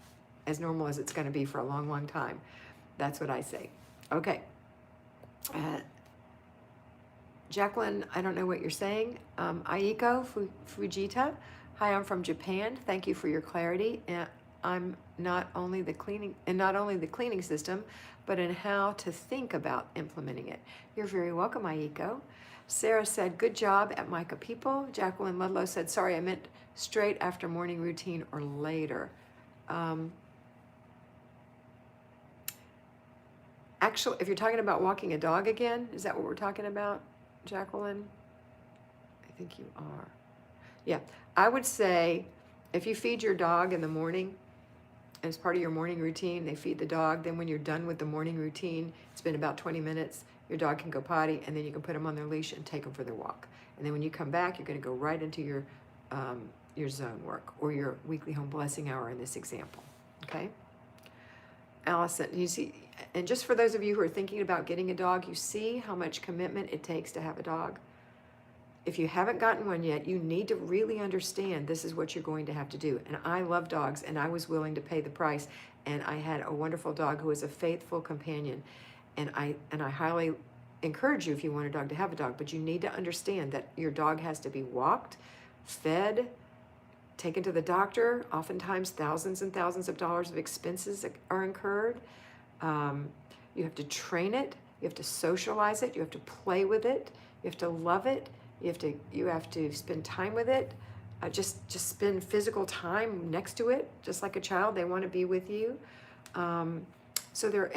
as it's going to be for a long, long time. That's what I say. Okay. Jacqueline, I don't know what you're saying. Aiko Fujita, hi, I'm from Japan. Thank you for your clarity. And I'm not only the cleaning system, but in how to think about implementing it. You're very welcome, Aiko. Sarah said, good job at Micah People. Jacqueline Ludlow said, sorry, I meant straight after morning routine or later. Actually, if you're talking about walking a dog again, is that what we're talking about, Jacqueline? I think you are. Yeah, I would say if you feed your dog in the morning, as part of your morning routine, they feed the dog. Then when you're done with the morning routine, it's been about 20 minutes, your dog can go potty, and then you can put them on their leash and take them for their walk. And then when you come back, you're going to go right into your zone work or your weekly home blessing hour in this example. Okay? Allison, you see, and just for those of you who are thinking about getting a dog, you see how much commitment it takes to have a dog. If you haven't gotten one yet, you need to really understand this is what you're going to have to do. And I love dogs, and I was willing to pay the price. And I had a wonderful dog who was a faithful companion. And I highly encourage you, if you want a dog, to have a dog. But you need to understand that your dog has to be walked, fed, taken to the doctor. Oftentimes, thousands and thousands of dollars of expenses are incurred. You have to train it. You have to socialize it. You have to play with it. You have to love it. You have to spend time with it. Just spend physical time next to it, just like a child. They want to be with you. And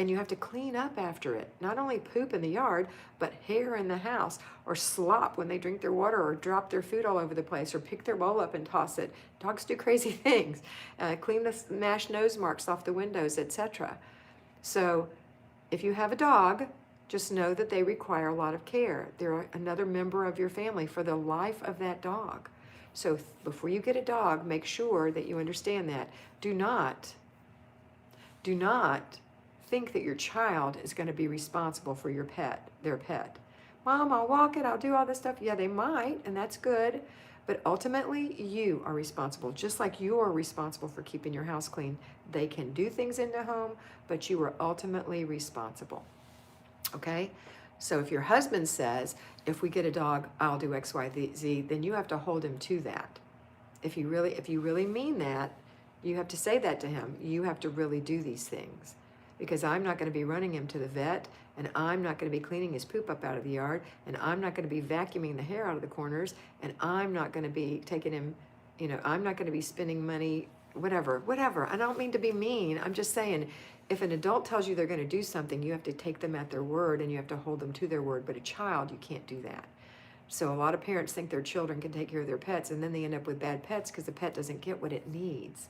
you have to clean up after it. Not only poop in the yard, but hair in the house, or slop when they drink their water, or drop their food all over the place, or pick their bowl up and toss it. Dogs do crazy things. Clean the mashed nose marks off the windows, etc. So if you have a dog, just know that they require a lot of care. They're another member of your family for the life of that dog. So before you get a dog, make sure that you understand that. Do not think that your child is going to be responsible for their pet. Mom, I'll walk it, I'll do all this stuff. Yeah, they might, and that's good. But ultimately, you are responsible. Just like you are responsible for keeping your house clean. They can do things in the home, but you are ultimately responsible. Okay? So if your husband says, if we get a dog, I'll do X, Y, Z, then you have to hold him to that. If you really mean that, you have to say that to him. You have to really do these things. Because I'm not going to be running him to the vet, and I'm not going to be cleaning his poop up out of the yard, and I'm not going to be vacuuming the hair out of the corners, and I'm not going to be taking him, I'm not going to be spending money, whatever. I don't mean to be mean. I'm just saying, if an adult tells you they're going to do something, you have to take them at their word, and you have to hold them to their word. But a child, you can't do that. So a lot of parents think their children can take care of their pets, and then they end up with bad pets because the pet doesn't get what it needs.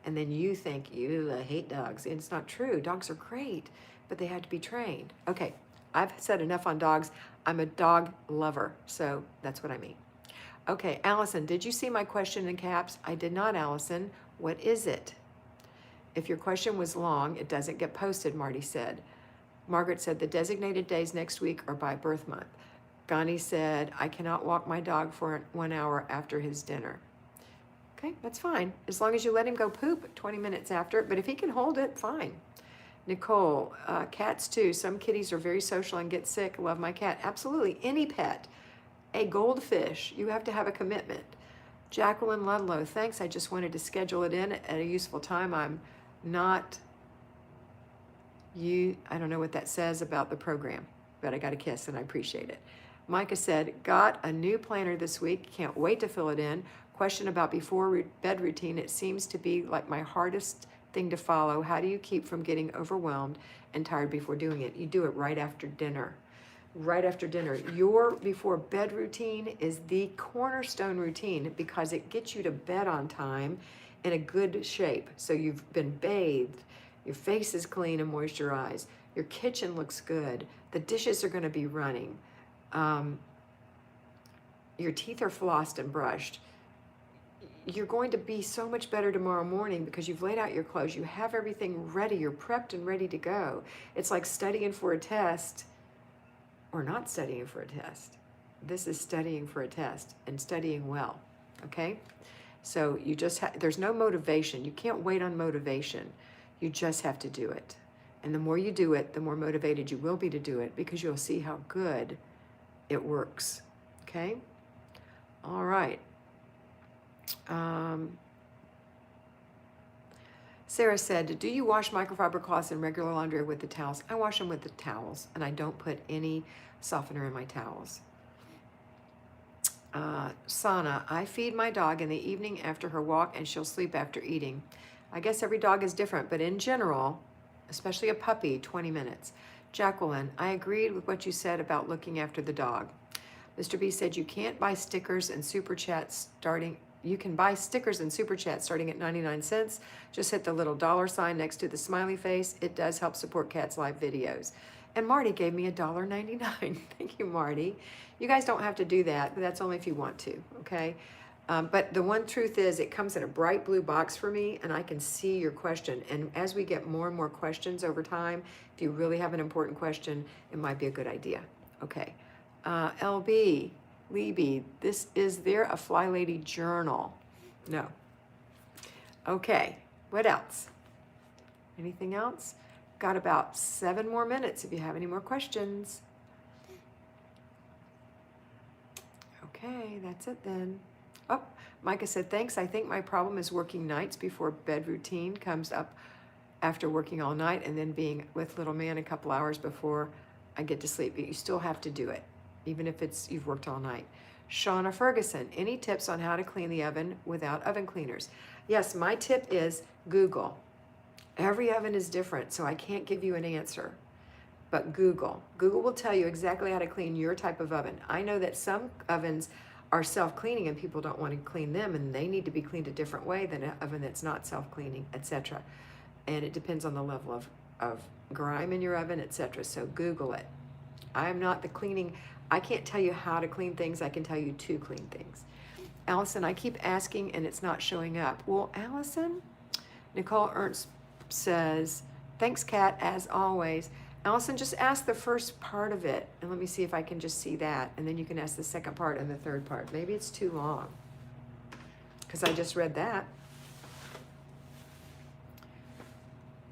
And then you think, I hate dogs. And it's not true. Dogs are great, but they have to be trained. Okay, I've said enough on dogs. I'm a dog lover, so that's what I mean. Okay, Allison, did you see my question in caps? I did not, Allison. What is it? If your question was long, it doesn't get posted, Marty said. Margaret said, the designated days next week are by birth month. Gandhi said, I cannot walk my dog for 1 hour after his dinner. Okay, that's fine. As long as you let him go poop 20 minutes after it, but if he can hold it, fine. Nicole, cats too. Some kitties are very social and get sick. Love my cat. Absolutely, any pet. A goldfish, you have to have a commitment. Jacqueline Ludlow, thanks. I just wanted to schedule it in at a useful time. I'm not I don't know what that says about the program, but I got a kiss and I appreciate it. Micah said, got a new planner this week. Can't wait to fill it in. Question about before bed routine. It seems to be like my hardest thing to follow. How do you keep from getting overwhelmed and tired before doing it? You do it right after dinner. Right after dinner. Your before bed routine is the cornerstone routine because it gets you to bed on time in a good shape. So you've been bathed, your face is clean and moisturized, your kitchen looks good, the dishes are going to be running, your teeth are flossed and brushed. You're going to be so much better tomorrow morning because you've laid out your clothes, you have everything ready, you're prepped and ready to go. It's like studying for a test or not studying for a test. This is studying for a test and studying well, okay? So you just there's no motivation. You can't wait on motivation. You just have to do it. And the more you do it, the more motivated you will be to do it because you'll see how good it works, okay? All right. Sarah said, do you wash microfiber cloths in regular laundry or with the towels? I wash them with the towels, and I don't put any softener in my towels. Sana, I feed my dog in the evening after her walk, and she'll sleep after eating. I guess every dog is different, but in general, especially a puppy, 20 minutes. Jacqueline, I agreed with what you said about looking after the dog. Mr. B said you can't buy stickers and super chats starting. You can buy stickers and super chats starting at 99 cents. Just hit the little $sign next to the smiley face. It does help support Kat's live videos. And Marty gave me $1.99. Thank you, Marty. You guys don't have to do that, but that's only if you want to, okay? But the one truth is it comes in a bright blue box for me and I can see your question. And as we get more and more questions over time, if you really have an important question, it might be a good idea. Okay. LB, Libby, is there a Flylady journal? No. Okay. What else? Anything else? Got about 7 more minutes if you have any more questions. Okay, that's it then. Oh, Micah said, thanks. I think my problem is working nights before bed routine comes up after working all night and then being with little man a couple hours before I get to sleep. But you still have to do it, even if you've worked all night. Shauna Ferguson, any tips on how to clean the oven without oven cleaners? Yes, my tip is Google. Every oven is different, so I can't give you an answer. But Google. Google will tell you exactly how to clean your type of oven. I know that some ovens are self-cleaning and people don't want to clean them and they need to be cleaned a different way than an oven that's not self-cleaning, etc. And it depends on the level of grime in your oven, etc. So Google it. I'm not the cleaning. I can't tell you how to clean things. I can tell you to clean things. Allison, I keep asking and it's not showing up. Well, Allison, Nicole Ernst says, thanks, Kat, as always. Allison, just ask the first part of it, and let me see if I can just see that, and then you can ask the second part and the third part. Maybe it's too long, because I just read that.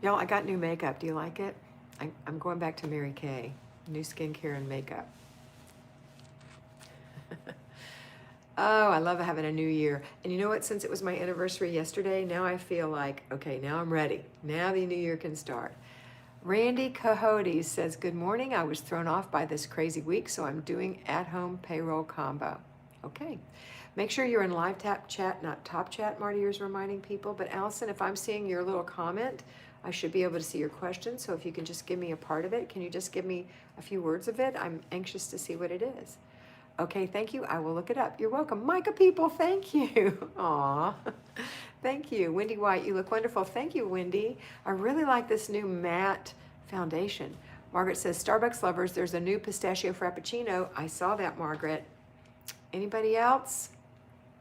Y'all, I got new makeup. Do you like it? I'm going back to Mary Kay. New skincare and makeup. Oh, I love having a new year. And you know what? Since it was my anniversary yesterday, now I feel like, okay, now I'm ready. Now the new year can start. Randy Coyote says, good morning. I was thrown off by this crazy week, so I'm doing at-home payroll combo. Okay. Make sure you're in live tap chat, not top chat, Marty is reminding people. But Allison, if I'm seeing your little comment, I should be able to see your question. So if you can just give me a part of it, can you just give me a few words of it? I'm anxious to see what it is. Okay, thank you. I will look it up. You're welcome. Micah people, thank you. Aw, thank you. Wendy White, you look wonderful. Thank you, Wendy. I really like this new matte foundation. Margaret says, Starbucks lovers, there's a new pistachio frappuccino. I saw that, Margaret. Anybody else?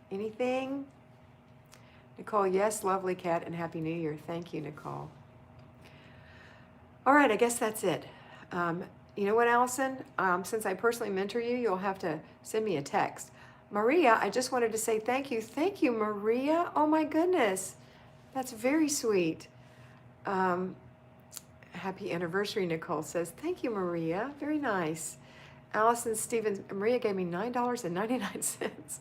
Anything? Nicole, yes, lovely Kat, and Happy New Year. Thank you, Nicole. All right, I guess that's it. You know what, Allison? Since I personally mentor you, you'll have to send me a text. Maria, I just wanted to say thank you. Thank you, Maria. Oh my goodness. That's very sweet. Happy anniversary, Nicole says. Thank you, Maria. Very nice. Allison Stevens, Maria gave me $9.99.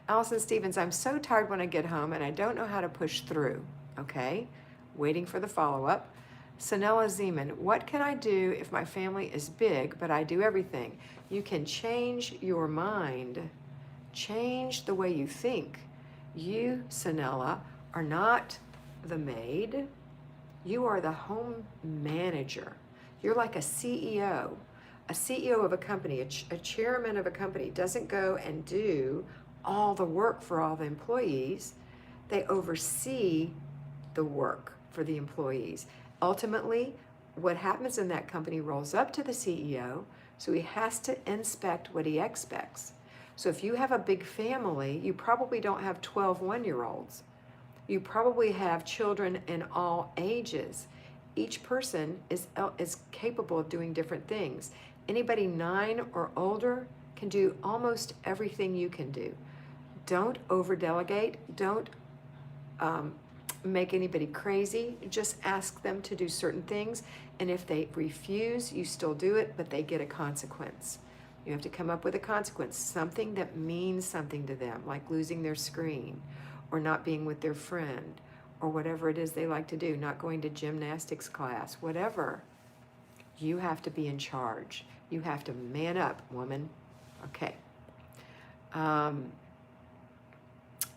Allison Stevens, I'm so tired when I get home and I don't know how to push through. Okay, waiting for the follow-up. Sanella Zeman, what can I do if my family is big, but I do everything? You can change your mind, change the way you think. You, Sanella, are not the maid. You are the home manager. You're like a CEO. A CEO of a company, a chairman of a company doesn't go and do all the work for all the employees. They oversee the work for the employees. Ultimately, what happens in that company rolls up to the CEO, so he has to inspect what he expects. So if you have a big family, you probably don't have 12 one-year-olds. You probably have children in all ages. Each person is capable of doing different things. Anybody 9 or older can do almost everything you can do. Don't over-delegate. Don't make anybody crazy. Just ask them to do certain things. And if they refuse, you still do it, but they get a consequence. You have to come up with a consequence, something that means something to them, like losing their screen or not being with their friend or whatever it is they like to do, not going to gymnastics class, whatever. You have to be in charge. You have to man up, woman. Okay.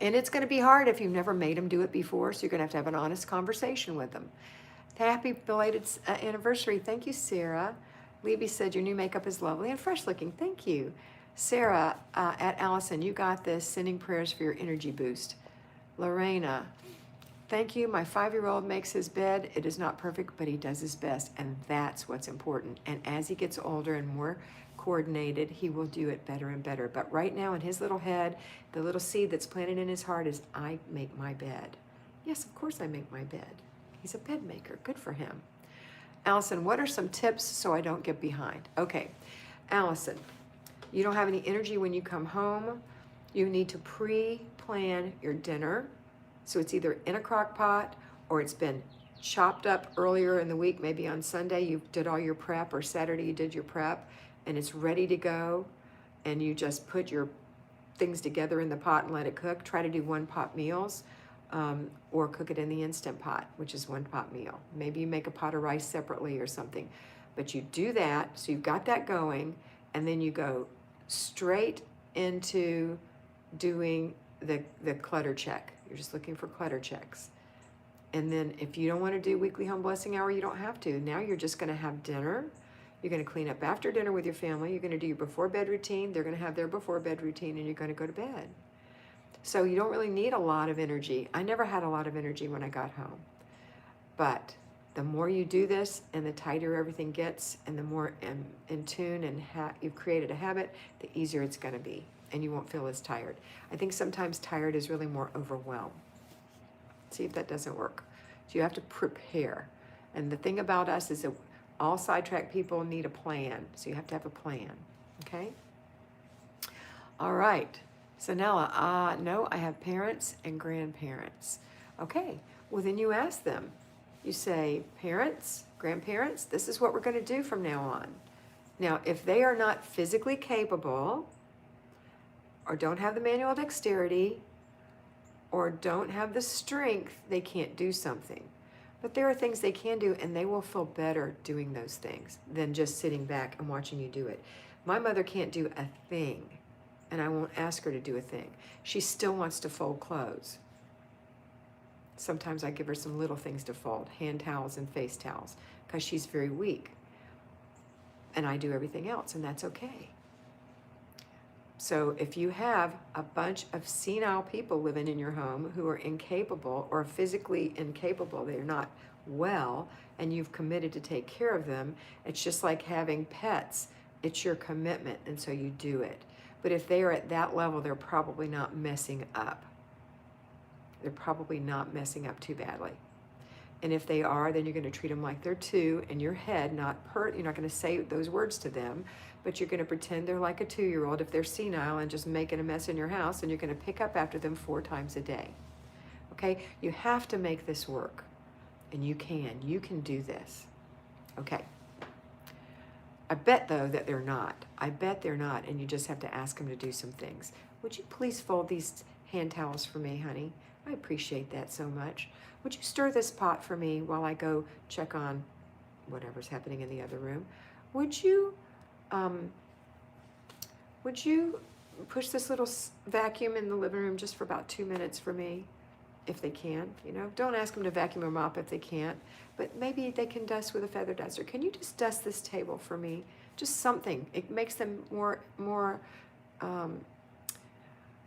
And it's going to be hard if you've never made them do it before, so you're going to have an honest conversation with them. Happy belated anniversary. Thank you, Sarah. Levy said your new makeup is lovely and fresh looking. Thank you. Sarah at Allison, you got this. Sending prayers for your energy boost. Lorena, thank you. My 5-year-old makes his bed. It is not perfect, but he does his best, and that's what's important. And as he gets older and more coordinated, he will do it better and better. But right now in his little head, the little seed that's planted in his heart is, I make my bed. Yes, of course I make my bed. He's a bed maker. Good for him. Allison, what are some tips so I don't get behind? Okay, Allison, you don't have any energy when you come home. You need to pre-plan your dinner. So it's either in a crock pot or it's been chopped up earlier in the week. Maybe on Sunday you did all your prep, or Saturday you did your prep, and it's ready to go. And you just put your things together in the pot and let it cook. Try to do one-pot meals. Or cook it in the Instant Pot, which is one-pot meal. Maybe you make a pot of rice separately or something. But you do that, so you've got that going, and then you go straight into doing the clutter check. You're just looking for clutter checks. And then if you don't want to do weekly home blessing hour, you don't have to. Now you're just going to have dinner. You're going to clean up after dinner with your family. You're going to do your before bed routine. They're going to have their before bed routine, and you're going to go to bed. So you don't really need a lot of energy. I never had a lot of energy when I got home. But the more you do this and the tighter everything gets and the more in tune and you've created a habit, the easier it's going to be. And you won't feel as tired. I think sometimes tired is really more overwhelmed. See if that doesn't work. So you have to prepare. And the thing about us is that all sidetrack people need a plan. So you have to have a plan. Okay? All right. So Nella, no, I have parents and grandparents. Okay, well then you ask them. You say, parents, grandparents, this is what we're going to do from now on. Now, if they are not physically capable, or don't have the manual dexterity, or don't have the strength, they can't do something. But there are things they can do, and they will feel better doing those things than just sitting back and watching you do it. My mother can't do a thing. And I won't ask her to do a thing. She still wants to fold clothes. Sometimes I give her some little things to fold, hand towels and face towels, because she's very weak. And I do everything else, and that's okay. So if you have a bunch of senile people living in your home who are incapable or physically incapable, they're not well, and you've committed to take care of them, it's just like having pets. It's your commitment, and so you do it. But if they are at that level, they're probably not messing up. They're probably not messing up too badly. And if they are, then you're going to treat them like they're 2 in your head, you're not going to say those words to them, but you're going to pretend they're like a 2-year-old if they're senile and just making a mess in your house, and you're going to pick up after them 4 times a day. Okay? You have to make this work. And you can. You can do this. Okay. I bet, though, that they're not. I bet they're not, and you just have to ask them to do some things. Would you please fold these hand towels for me, honey? I appreciate that so much. Would you stir this pot for me while I go check on whatever's happening in the other room? Would you, um, would you push this little vacuum in the living room just for about 2 minutes for me, if they can? You know, don't ask them to vacuum or mop if they can't, but maybe they can dust with a feather duster. Can you just dust this table for me? Just something. It makes them more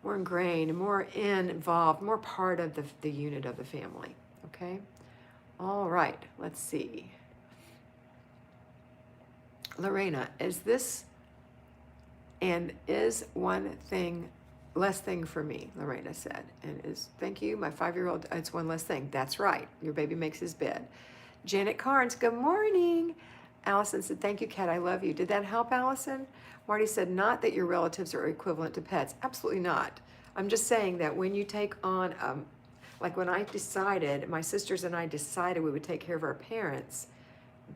ingrained, more involved, more part of the unit of the family. Okay. All right. Let's see. Lorena, is one thing less thing for me, Lorena said. And thank you, my 5-year-old, it's one less thing. That's right. Your baby makes his bed. Janet Carnes, good morning. Allison said, thank you, Kat, I love you. Did that help, Allison? Marty said, not that your relatives are equivalent to pets. Absolutely not. I'm just saying that when you take on, like when I decided, my sisters and I decided we would take care of our parents,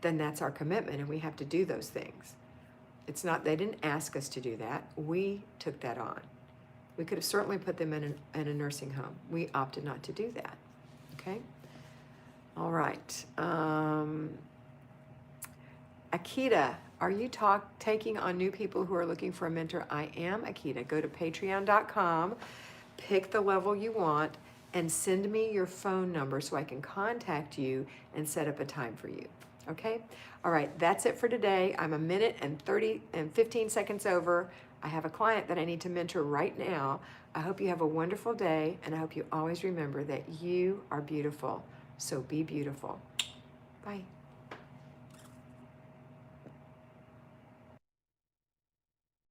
then that's our commitment, and we have to do those things. It's not, they didn't ask us to do that. We took that on. We could have certainly put them in a nursing home. We opted not to do that. Okay? All right. Akita, are you taking on new people who are looking for a mentor? I am, Akita. Go to patreon.com, pick the level you want, and send me your phone number so I can contact you and set up a time for you. Okay? All right, that's it for today. I'm 1 minute and 15 seconds over. I have a client that I need to mentor right now. I hope you have a wonderful day, and I hope you always remember that you are beautiful. So be beautiful. Bye.